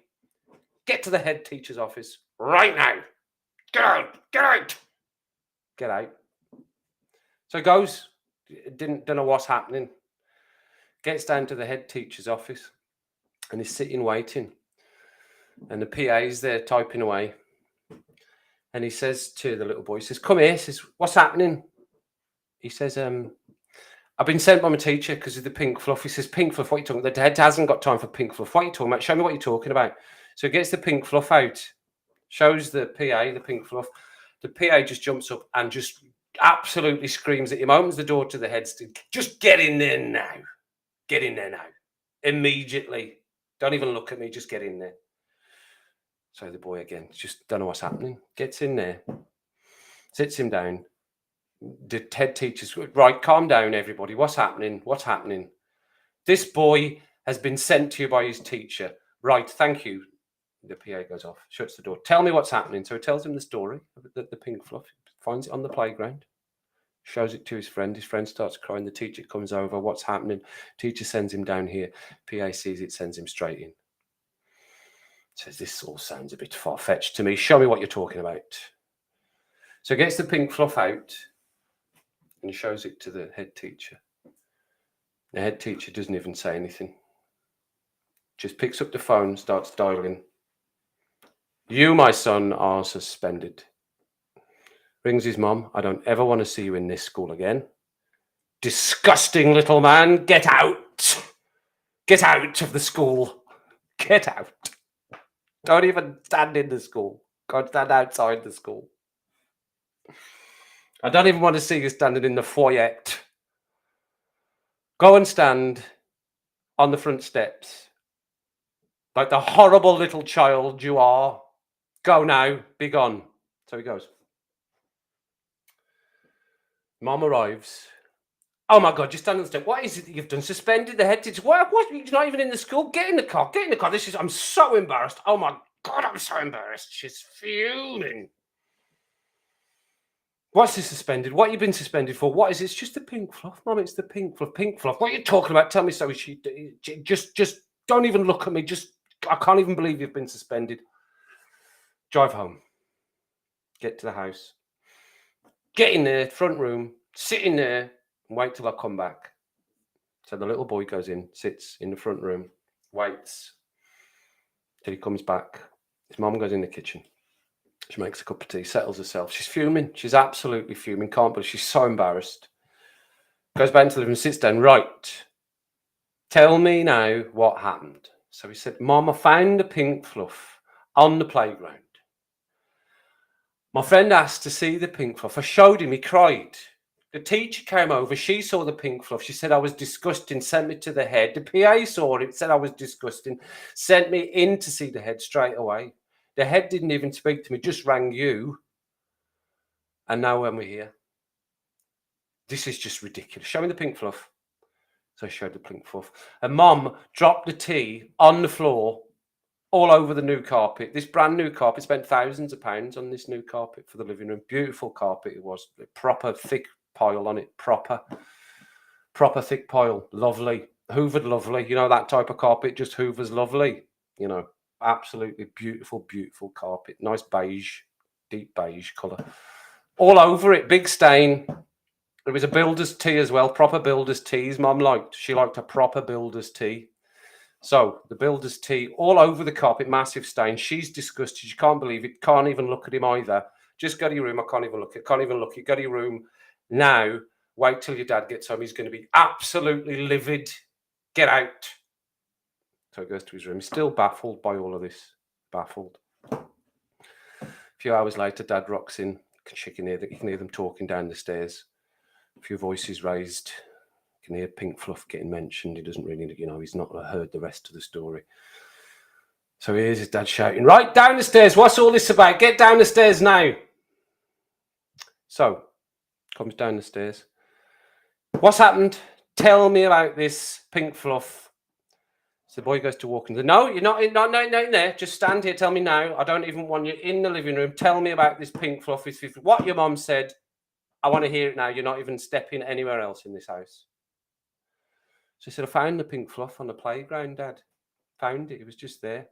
Get to the head teacher's office right now. Get out. Get out. Get out. So goes, don't know what's happening. Gets down to the head teacher's office and he's sitting waiting. And the PA is there typing away. And he says to the little boy, he says, come here. He says, what's happening? He says, I've been sent by my teacher because of the pink fluff. He says, pink fluff, what are you talking about? The head hasn't got time for pink fluff. What are you talking about? Show me what you're talking about. So he gets the pink fluff out, shows the PA the pink fluff. The PA just jumps up and just absolutely screams at him, opens the door to the head. Just get in there now. Get in there now. Immediately. Don't even look at me. Just get in there. So the boy again, just don't know what's happening. Gets in there, sits him down. The head teacher's right, calm down, everybody. What's happening? What's happening? This boy has been sent to you by his teacher. Right, thank you. The PA goes off, shuts the door. Tell me what's happening. So he tells him the story of the pink fluff. Finds it on the playground, shows it to his friend. His friend starts crying. The teacher comes over. What's happening? Teacher sends him down here. PA sees it, sends him straight in. Says, this all sounds a bit far-fetched to me. Show me what you're talking about. So he gets the pink fluff out and shows it to the head teacher. The head teacher doesn't even say anything. Just picks up the phone, starts dialing. You, my son, are suspended. Rings his mum. I don't ever want to see you in this school again. Disgusting little man. Get out. Get out of the school. Get out. Don't even stand in the school. Go stand outside the school. I don't even want to see you standing in the foyer. Go and stand on the front steps like the horrible little child you are. Go now, be gone. So he goes. Mom arrives. Oh my God, you stand on the step. What is it that you've done? Suspended the head teacher. What? You're not even in the school? Get in the car. Get in the car. I'm so embarrassed. Oh my God, I'm so embarrassed. She's fuming. What's this suspended? What have you been suspended for? What is it? It's just the pink fluff, Mum. It's the pink fluff. Pink fluff. What are you talking about? Tell me so. Just don't even look at me. I can't even believe you've been suspended. Drive home. Get to the house. Get in there, front room, sit in there, and wait till I come back. So the little boy goes in, sits in the front room, waits till he comes back. His mum goes in the kitchen. She makes a cup of tea, settles herself. She's fuming. She's absolutely fuming. Can't believe she's so embarrassed. Goes back into the living room, sits down. Right. Tell me now what happened. So he said, Mom, I found the pink fluff on the playground. My friend asked to see the pink fluff. I showed him. He cried. The teacher came over. She saw the pink fluff. She said I was disgusting. Sent me to the head. The PA saw it. Said I was disgusting. Sent me in to see the head straight away. The head didn't even speak to me, just rang you. And now when we're here, this is just ridiculous. Show me the pink fluff. So I showed the pink fluff. And Mom dropped the tea on the floor all over the new carpet. This brand new carpet, spent thousands of pounds on this new carpet for the living room. Beautiful carpet it was. A proper thick pile on it. Proper thick pile. Lovely. Hoovered lovely. You know, that type of carpet just hoovers lovely. You know. Absolutely beautiful, beautiful carpet. Nice beige, deep beige colour. All over it, big stain. There was a builder's tea as well, proper builder's tea. His mum liked. She liked a proper builder's tea. So the builder's tea all over the carpet, massive stain. She's disgusted. She can't believe it. Can't even look at him either. Just go to your room. I can't even look at it. Can't even look at it. Go to your room now. Wait till your dad gets home. He's going to be absolutely livid. Get out. So he goes to his room. He's still baffled by all of this. Baffled. A few hours later, Dad rocks in. You can hear them talking down the stairs. A few voices raised. You can hear Pink Fluff getting mentioned. He doesn't really, he's not heard the rest of the story. So here's his dad shouting, right, down the stairs. What's all this about? Get down the stairs now. So, comes down the stairs. What's happened? Tell me about this, Pink Fluff. So the boy goes to walk in. No, you're not in there. Just stand here. Tell me now. I don't even want you in the living room. Tell me about this Pink Fluff. What your mum said. I want to hear it now. You're not even stepping anywhere else in this house. So he said, I found the Pink Fluff on the playground, Dad. Found it. It was just there.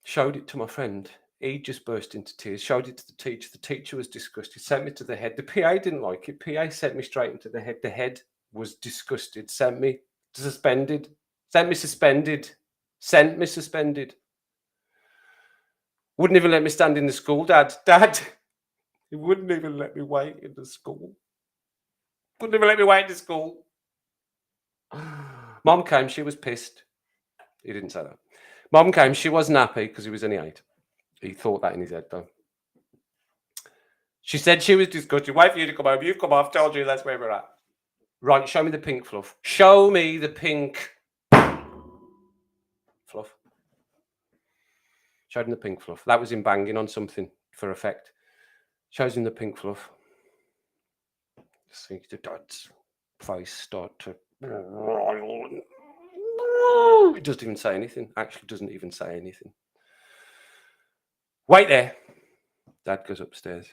Showed it to my friend. He just burst into tears. Showed it to the teacher. The teacher was disgusted. Sent me to the head. The PA didn't like it. PA sent me straight into the head. The head was disgusted. Sent me suspended. Sent me suspended. Sent me suspended. Wouldn't even let me stand in the school, Dad. Dad, he wouldn't even let me wait in the school. Wouldn't even let me wait in the school. Mom came. She was pissed. He didn't say that. Mom came. She wasn't happy because he was only 8. He thought that in his head, though. She said she was disgusted. Wait for you to come home. You've come off. Told you that's where we're at. Right, show me the Pink Fluff. Show me the Pink Fluff. Showed him the Pink Fluff. That was him banging on something for effect. Shows him the Pink Fluff. See the dad's face start to... He doesn't even say anything. Actually doesn't even say anything. Wait there. Dad goes upstairs.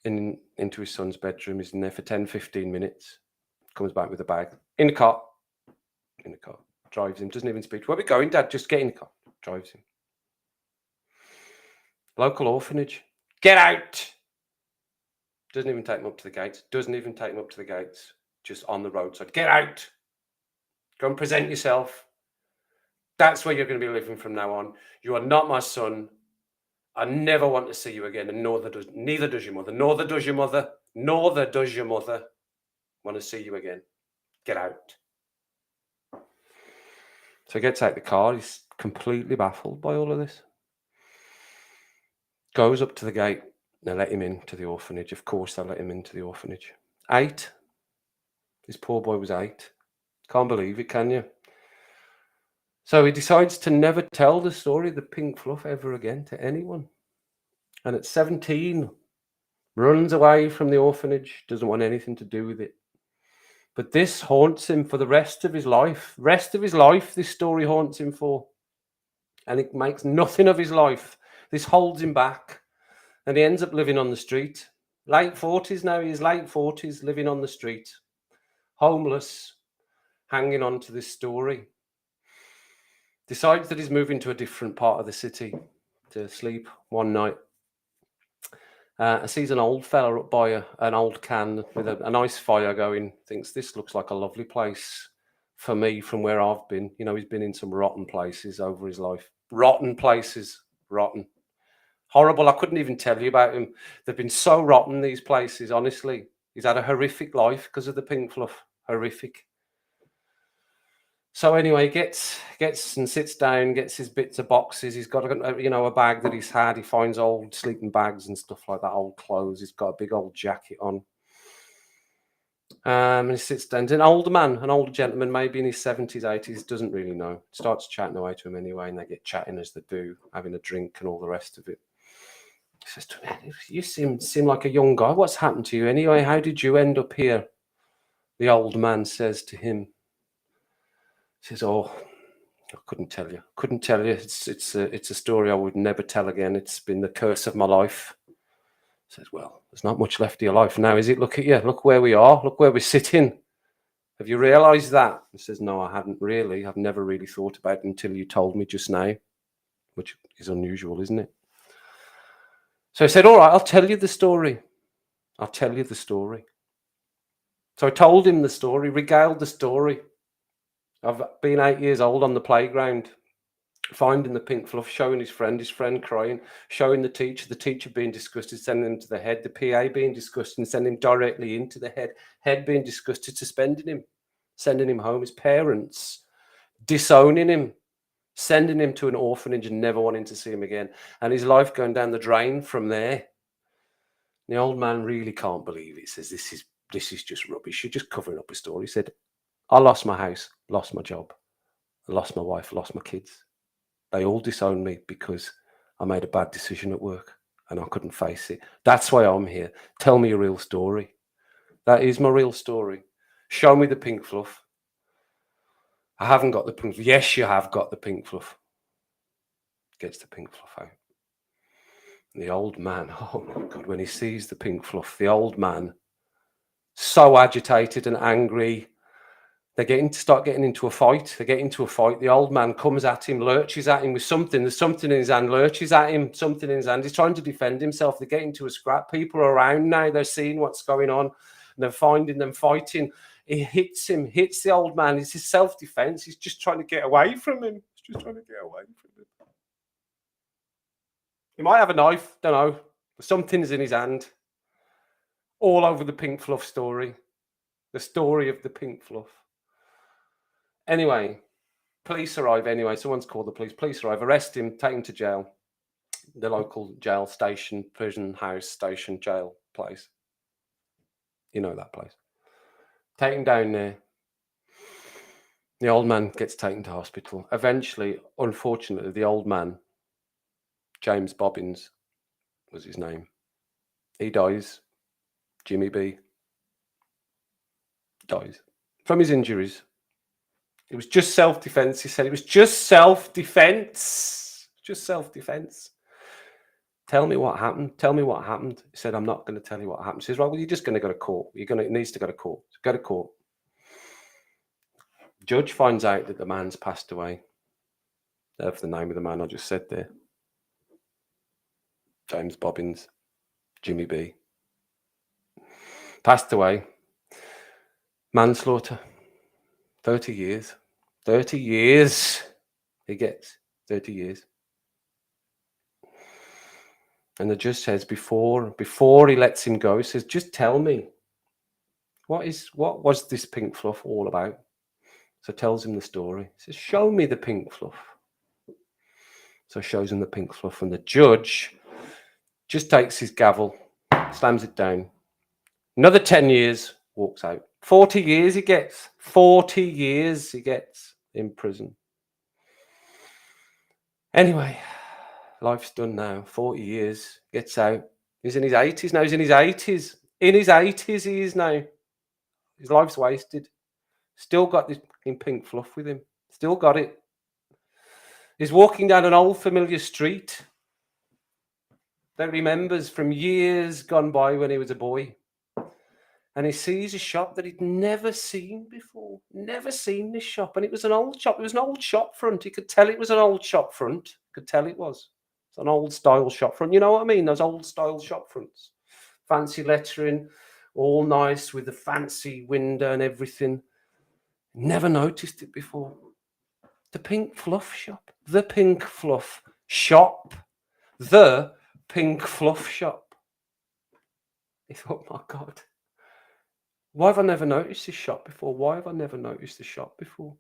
Into his son's bedroom. He's in there for 10, 15 minutes. Comes back with a bag. In the car. In the car. Drives him. Doesn't even speak. Where are we going, Dad? Just get in the car. Drives him. Local orphanage. Get out. Doesn't even take him up to the gates. Doesn't even take him up to the gates. Just on the roadside. Get out. Go and present yourself. That's where you're going to be living from now on. You are not my son. I never want to see you again, and neither does your mother. Nor does your mother. Nor does your mother want to see you again. Get out. So he gets out the car. He's completely baffled by all of this. Goes up to the gate. They let him into the orphanage. Of course, they let him into the orphanage. 8. This poor boy was 8. Can't believe it, can you? So he decides to never tell the story of the Pink Fluff ever again to anyone. And at 17, runs away from the orphanage, doesn't want anything to do with it. But this haunts him for the rest of his life. Rest of his life, this story haunts him for. And it makes nothing of his life. This holds him back. And he ends up living on the street. Late 40s now, he is late 40s, living on the street. Homeless, hanging on to this story. Decides that he's moving to a different part of the city to sleep one night. Sees an old fella up by an old can with a nice fire going. Thinks this looks like a lovely place for me from where I've been. He's been in some rotten places over his life. Rotten places. Rotten. Horrible. I couldn't even tell you about him. They've been so rotten, these places, honestly. He's had a horrific life because of the Pink Fluff. Horrific. So anyway, gets and sits down, gets his bits of boxes. He's got a bag that he's had. He finds old sleeping bags and stuff like that, old clothes. He's got a big old jacket on. And he sits down. An older man, an older gentleman, maybe in his 70s, 80s, doesn't really know. Starts chatting away to him anyway, and they get chatting as they do, having a drink and all the rest of it. He says to him, you seem like a young guy. What's happened to you anyway? How did you end up here? The old man says to him, says, "Oh, I couldn't tell you. Couldn't tell you. It's a story I would never tell again. It's been the curse of my life." Says, "Well, there's not much left of your life now, is it? Look at you. Look where we are. Look where we're sitting. Have you realised that?" He says, "No, I hadn't really. I've never really thought about it until you told me just now," which is unusual, isn't it? So I said, "All right, I'll tell you the story. I'll tell you the story." So I told him the story, regaled the story. I've been 8 years old on the playground. finding the pink fluff, showing his friend crying, showing the teacher being disgusted, sending him to the head, the PA being disgusted and sending him directly into the head being disgusted, suspending him, sending him home, his parents disowning him, sending him to an orphanage and never wanting to see him again, and his life going down the drain from there. The old man really can't believe it. He says, this is just rubbish. You're just covering up a story. He said, I lost my house, lost my job, I lost my wife, lost my kids. They all disowned me because I made a bad decision at work and I couldn't face it. That's why I'm here. Tell me your real story. That is my real story. Show me the pink fluff. I haven't got the pink fluff. Yes, you have got the pink fluff. Gets the pink fluff out. And the old man, oh my God, when he sees the pink fluff, the old man, so agitated and angry, they start getting into a fight. They get into a fight. The old man comes at him, lurches at him with something. There's something in his hand, lurches at him, something in his hand. He's trying to defend himself. They get into a scrap. People are around now. They're seeing what's going on. And they're finding them fighting. He hits him, hits the old man. It's his self-defense. He's just trying to get away from him. He's just trying to get away from him. He might have a knife, don't know. Something's in his hand. All over the pink fluff story. The story of the pink fluff. Anyway, police arrive anyway. Someone's called the police. Police arrive, arrest him, take him to jail. The local jail station, prison house station, jail place. You know that place. Take him down there. The old man gets taken to hospital. Eventually, unfortunately, the old man, James Bobbins was his name. He dies. Jimmy B dies from his injuries. It was just self-defense. He said it was just self-defense. Just self-defense. Tell me what happened. Tell me what happened. He said, I'm not going to tell you what happened. He says, right, well, you're just going to go to court. It needs to go to court. Go to court. Judge finds out that the man's passed away. There's the name of the man I just said there. James Bobbins, Jimmy B. Passed away. Manslaughter. 30 years. 30 years. He gets 30 years. And the judge says before he lets him go, he says, just tell me, what was this pink fluff all about? So tells him the story. He says, show me the pink fluff. So shows him the pink fluff, and the judge just takes his gavel, slams it down. Another 10 years, walks out. 40 years he gets. 40 years he gets in prison. Anyway, life's done now. 40 years, gets out. He's in his 80s now. He's in his 80s. In his 80s he is now. His life's wasted. Still got this pink fluff with him. Still got it. He's walking down an old familiar street that remembers from years gone by when he was a boy. And he sees a shop that he'd never seen before. Never seen this shop. And it was an old shop. It was an old shop front. He could tell it was an old shop front. Could tell it was. It's an old style shop front. You know what I mean? Those old style shop fronts. Fancy lettering. All nice with the fancy window and everything. Never noticed it before. The pink fluff shop. The pink fluff shop. The pink fluff shop. He thought, my God. Why have I never noticed this shop before? Why have I never noticed the shop before?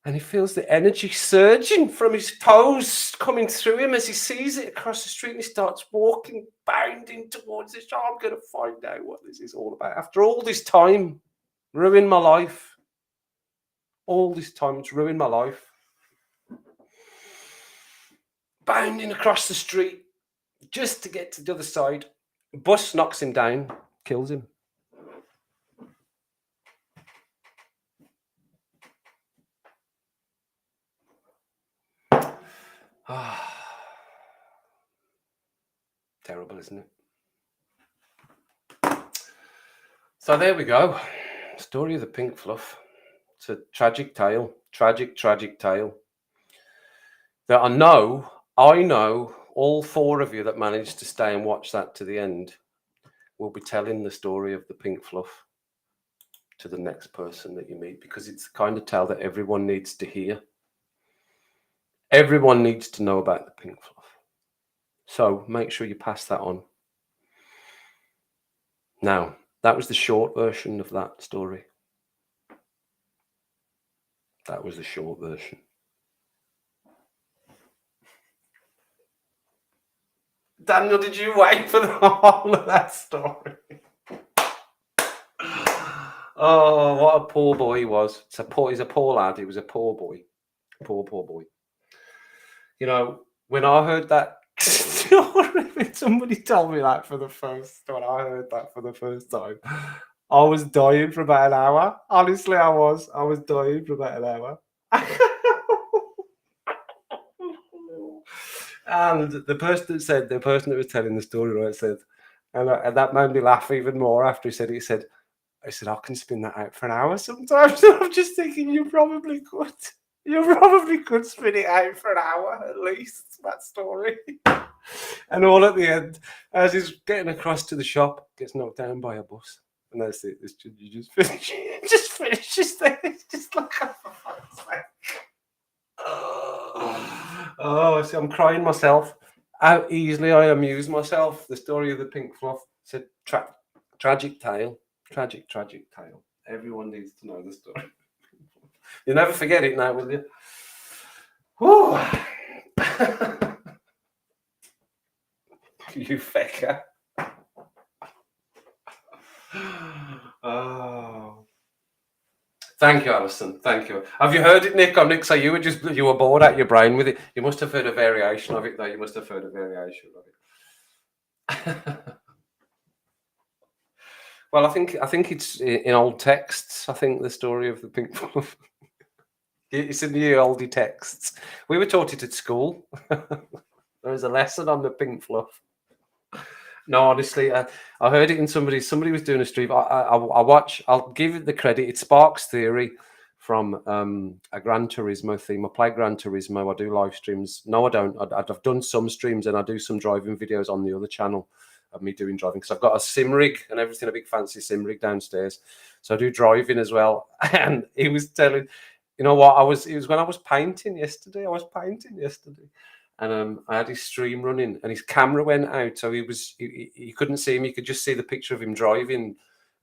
And he feels the energy surging from his toes coming through him as he sees it across the street, and he starts walking, bounding towards the shop. I'm going to find out what this is all about. After all this time, ruined my life. All this time, it's ruined my life. Bounding across the street just to get to the other side. A bus knocks him down. Kills him. Terrible, isn't it? So there we go. Story of the pink fluff. It's a tragic tale. Tragic tale. That I know all four of you that managed to stay and watch that to the end will be telling the story of the pink fluff to the next person that you meet, because it's the kind of tale that everyone needs to hear. Everyone needs to know about the pink fluff. So make sure you pass that on. Now, that was the short version of that story. That was the short version. Daniel, did you wait for the whole of that story? Oh, what a poor boy he was. He's a poor lad. He was a poor boy. Poor boy. You know, when I heard that story, somebody told me that for the first time. I heard that for the first time. I was dying for about an hour. Honestly, I was. I was dying for about an hour. And the person that was telling the story, right, said, and that made me laugh even more after he said it. He said, I can spin that out for an hour sometimes. And I'm just thinking, you probably could. You probably could spin it out for an hour at least, that story. And all at the end, as he's getting across to the shop, gets knocked down by a bus. And that's it. You just finish. It just finishes there. It's just like, for fuck's sake. Oh, see, I'm crying myself. How easily I amuse myself. The story of the pink fluff. It's a tragic tale. Tragic tale. Everyone needs to know the story. You'll never forget it now, will you? Whew. You fecker. Oh. Thank you, Alison. Thank you. Have you heard it, Nick? Nick, so you were bored out your brain with it. You must have heard a variation of it, though. You must have heard a variation of it. Well, I think it's in old texts. I think the story of the pink fluff. It's in the oldie texts. We were taught it at school. There was a lesson on the pink fluff. No, honestly, I heard it in somebody was doing a stream. I'll give it the credit. It sparks theory from a Gran Turismo theme. I play Gran Turismo. I do live streams. No, I don't. I've done some streams and I do some driving videos on the other channel of me doing driving because I've got a sim rig and everything, a big fancy sim rig downstairs. So I do driving as well. And he was telling, you know what? It was when I was painting yesterday. And I had his stream running, and his camera went out, so he couldn't see him. You could just see the picture of him driving,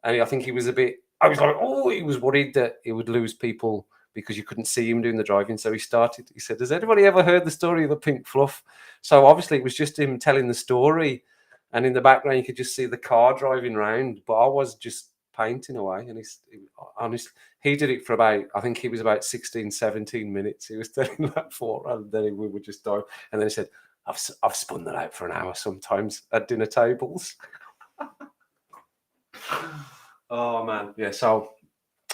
and I think he was a bit. I was like, oh, he was worried that he would lose people because you couldn't see him doing the driving. So he said, "Has anybody ever heard the story of the pink fluff?" So obviously it was just him telling the story, and in the background you could just see the car driving round. But I was just painting away, and he did it for about, I think he was about 16, 17 minutes. He was telling that for, and then we would just die. And then he said, I've spun that out for an hour sometimes at dinner tables. Oh man, yeah. So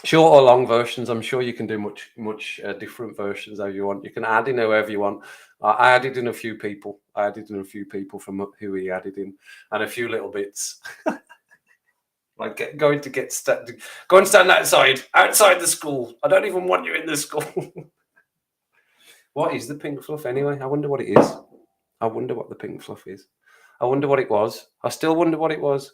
short or long versions, I'm sure you can do much different versions as you want. You can add in however you want. I added in a few people. From who he added in, and a few little bits. Like go and stand outside the school. I don't even want you in the school. What is the pink fluff anyway? I wonder what it is. I wonder what the pink fluff is. I wonder what it was. I still wonder what it was.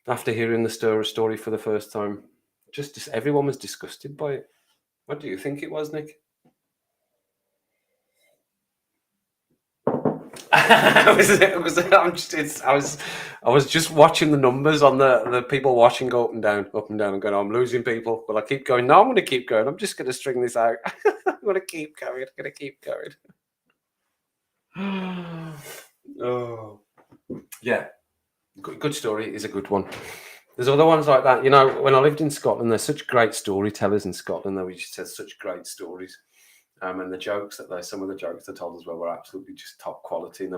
After hearing the story for the first time, just everyone was disgusted by it. What do you think it was, Nick? I was just watching the numbers on the people watching go up and down, and going, oh, I'm losing people. But I keep going. No, I'm going to keep going. I'm just going to string this out. I'm going to keep going. Oh, yeah. Good story is a good one. There's other ones like that. You know, when I lived in Scotland, there's such great storytellers in Scotland. They just tell such great stories. And the jokes some of the jokes they told as well were absolutely just top quality, and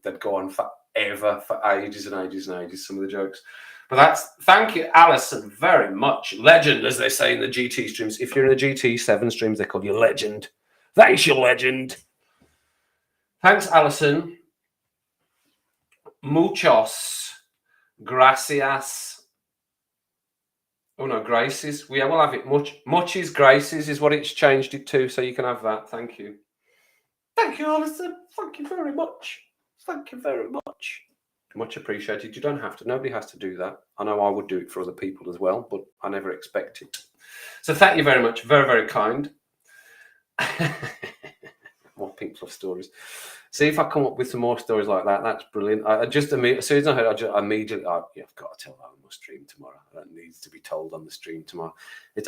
they'd go on forever, for ages and ages and ages. Some of the jokes, but thank you, Alison, very much. Legend, as they say in the GT streams. If you're in the GT7 streams, they call you legend. Thanks, you legend. Thanks, Alison. Muchos gracias. Oh no, graces. We'll have it. Much's graces is what it's changed it to, so you can have that. Thank you. Thank you, Alison. Thank you very much. Much appreciated. You don't have to. Nobody has to do that. I know I would do it for other people as well, but I never expect it. So thank you very much. Very, very kind. More Pink Fluff stories. See if I come up with some more stories like that. That's brilliant. I just as soon as I heard, I just immediately, I've got to tell that on my stream tomorrow. That needs to be told on the stream tomorrow.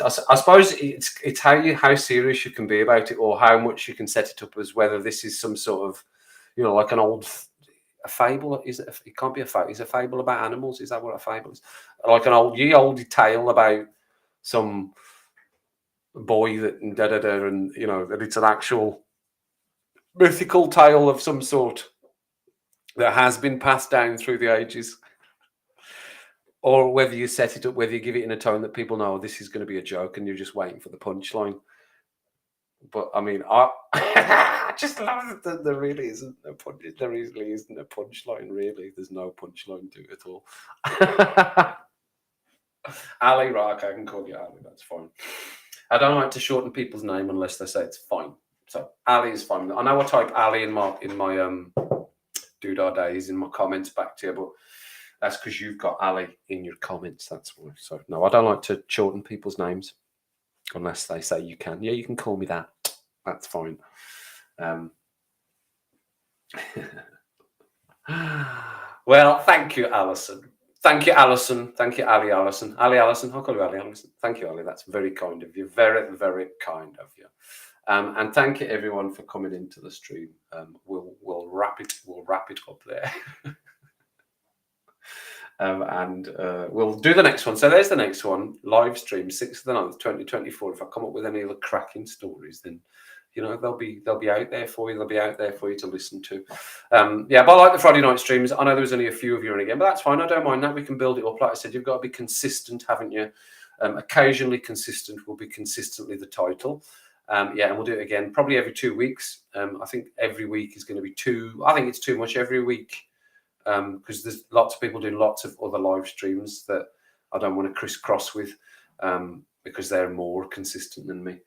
I suppose it's how serious you can be about it, or how much you can set it up as whether this is some sort of, like an old a fable. Is it? It can't be a fable. Is a fable about animals? Is that what a fable is? Like an old tale about some boy that and that it's an actual mythical tale of some sort that has been passed down through the ages, or whether you set it up, whether you give it in a tone that people know this is going to be a joke and you're just waiting for the punchline. But I mean, I just love that there really isn't a punch. There really isn't a punchline. Really, there's no punchline to it at all. Ali, right? I can call you Ali. That's fine. I don't like to shorten people's name unless they say it's fine. So Ali is fine. I know I type Ali in my Doodah Days in my comments back to you, but that's because you've got Ali in your comments. That's why. So no, I don't like to shorten people's names unless they say you can. Yeah, you can call me that. That's fine. Well, thank you, Alison. Thank you, Alison. Thank you, Ali Allison. Ali Allison. I'll call you Ali Allison. Thank you, Ali. That's very kind of you. Very, very kind of you. And thank you, everyone, for coming into the stream. We'll wrap it. We'll wrap it up there. And we'll do the next one. So there's the next one. Live stream, 6th of the 9th, 2024. If I come up with any other cracking stories, then they'll be out there for you. They'll be out there for you to listen to. Yeah, but I like the Friday night streams. I know there was only a few of you in again, but that's fine. I don't mind that. We can build it up. Like I said, you've got to be consistent, haven't you? Occasionally consistent will be consistently the title. Yeah, and we'll do it again probably every 2 weeks. I think every week is going to be too. I think it's too much every week because there's lots of people doing lots of other live streams that I don't want to crisscross with because they're more consistent than me.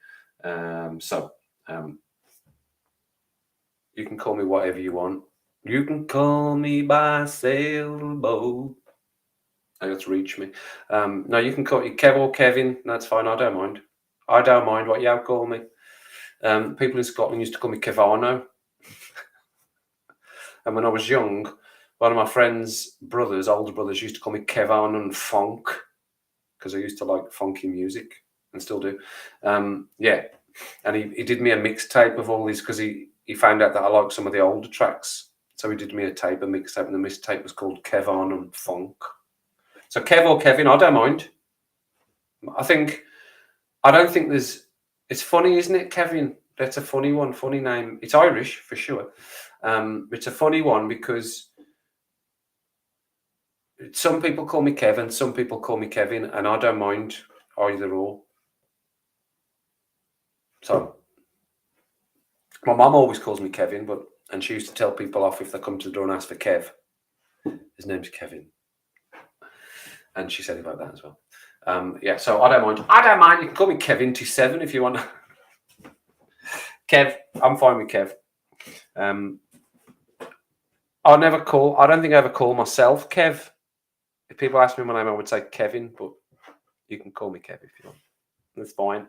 You can call me whatever you want. You can call me by sailboat. That's reach me. No, you can call me Kev or Kevin. That's fine. I don't mind. I don't mind what you call me. People in Scotland used to call me Kevano. And when I was young, one of my friends' older brothers, used to call me Kevan and Funk because I used to like funky music and still do. Yeah. And he did me a mixtape of all these because he found out that I liked some of the older tracks. So he did me a mixtape, and the mixtape was called Kevan and Funk. So Kev or Kevin, I don't mind. I don't think it's funny, isn't it, Kevin? That's a funny one, funny name. It's Irish for sure. It's a funny one because some people call me Kevin, some people call me Kevin, and I don't mind either or. So my mum always calls me Kevin, and she used to tell people off if they come to the door and ask for Kev. His name's Kevin. And she said it like that as well. Yeah, so I don't mind. You can call me Kevin27 if you want. Kev, I'm fine with Kev. I don't think I ever call myself Kev. If people ask me my name, I would say Kevin, but you can call me Kev if you want. That's fine.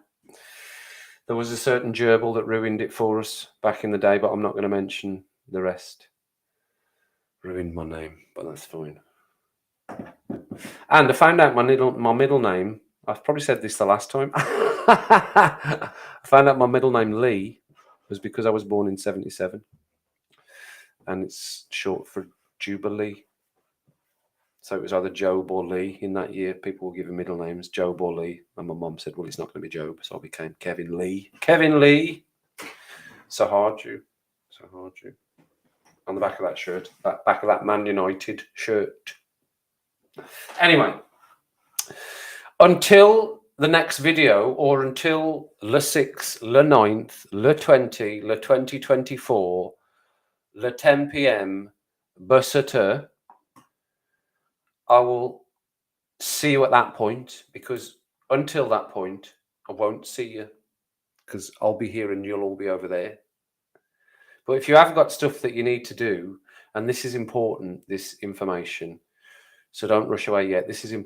There was a certain gerbil that ruined it for us back in the day, but I'm not going to mention the rest. Ruined my name, but that's fine. And I found out my middle name. I've probably said this the last time. I found out my middle name Lee was because I was born in 1977, and it's short for Jubilee. So it was either Job or Lee in that year. People were given middle names, Job or Lee, and my mum said, "Well, it's not going to be Job," so I became Kevin Lee. Kevin Lee. So hard you. On the back of that shirt, back of that Man United shirt. Anyway, until the next video, or until le 6th, le 9th, le 20, le 2024, le 10 p.m. Bussiter, I will see you at that point, because until that point, I won't see you because I'll be here and you'll all be over there. But if you have got stuff that you need to do, and this is important, this information, so don't rush away yet. This is important.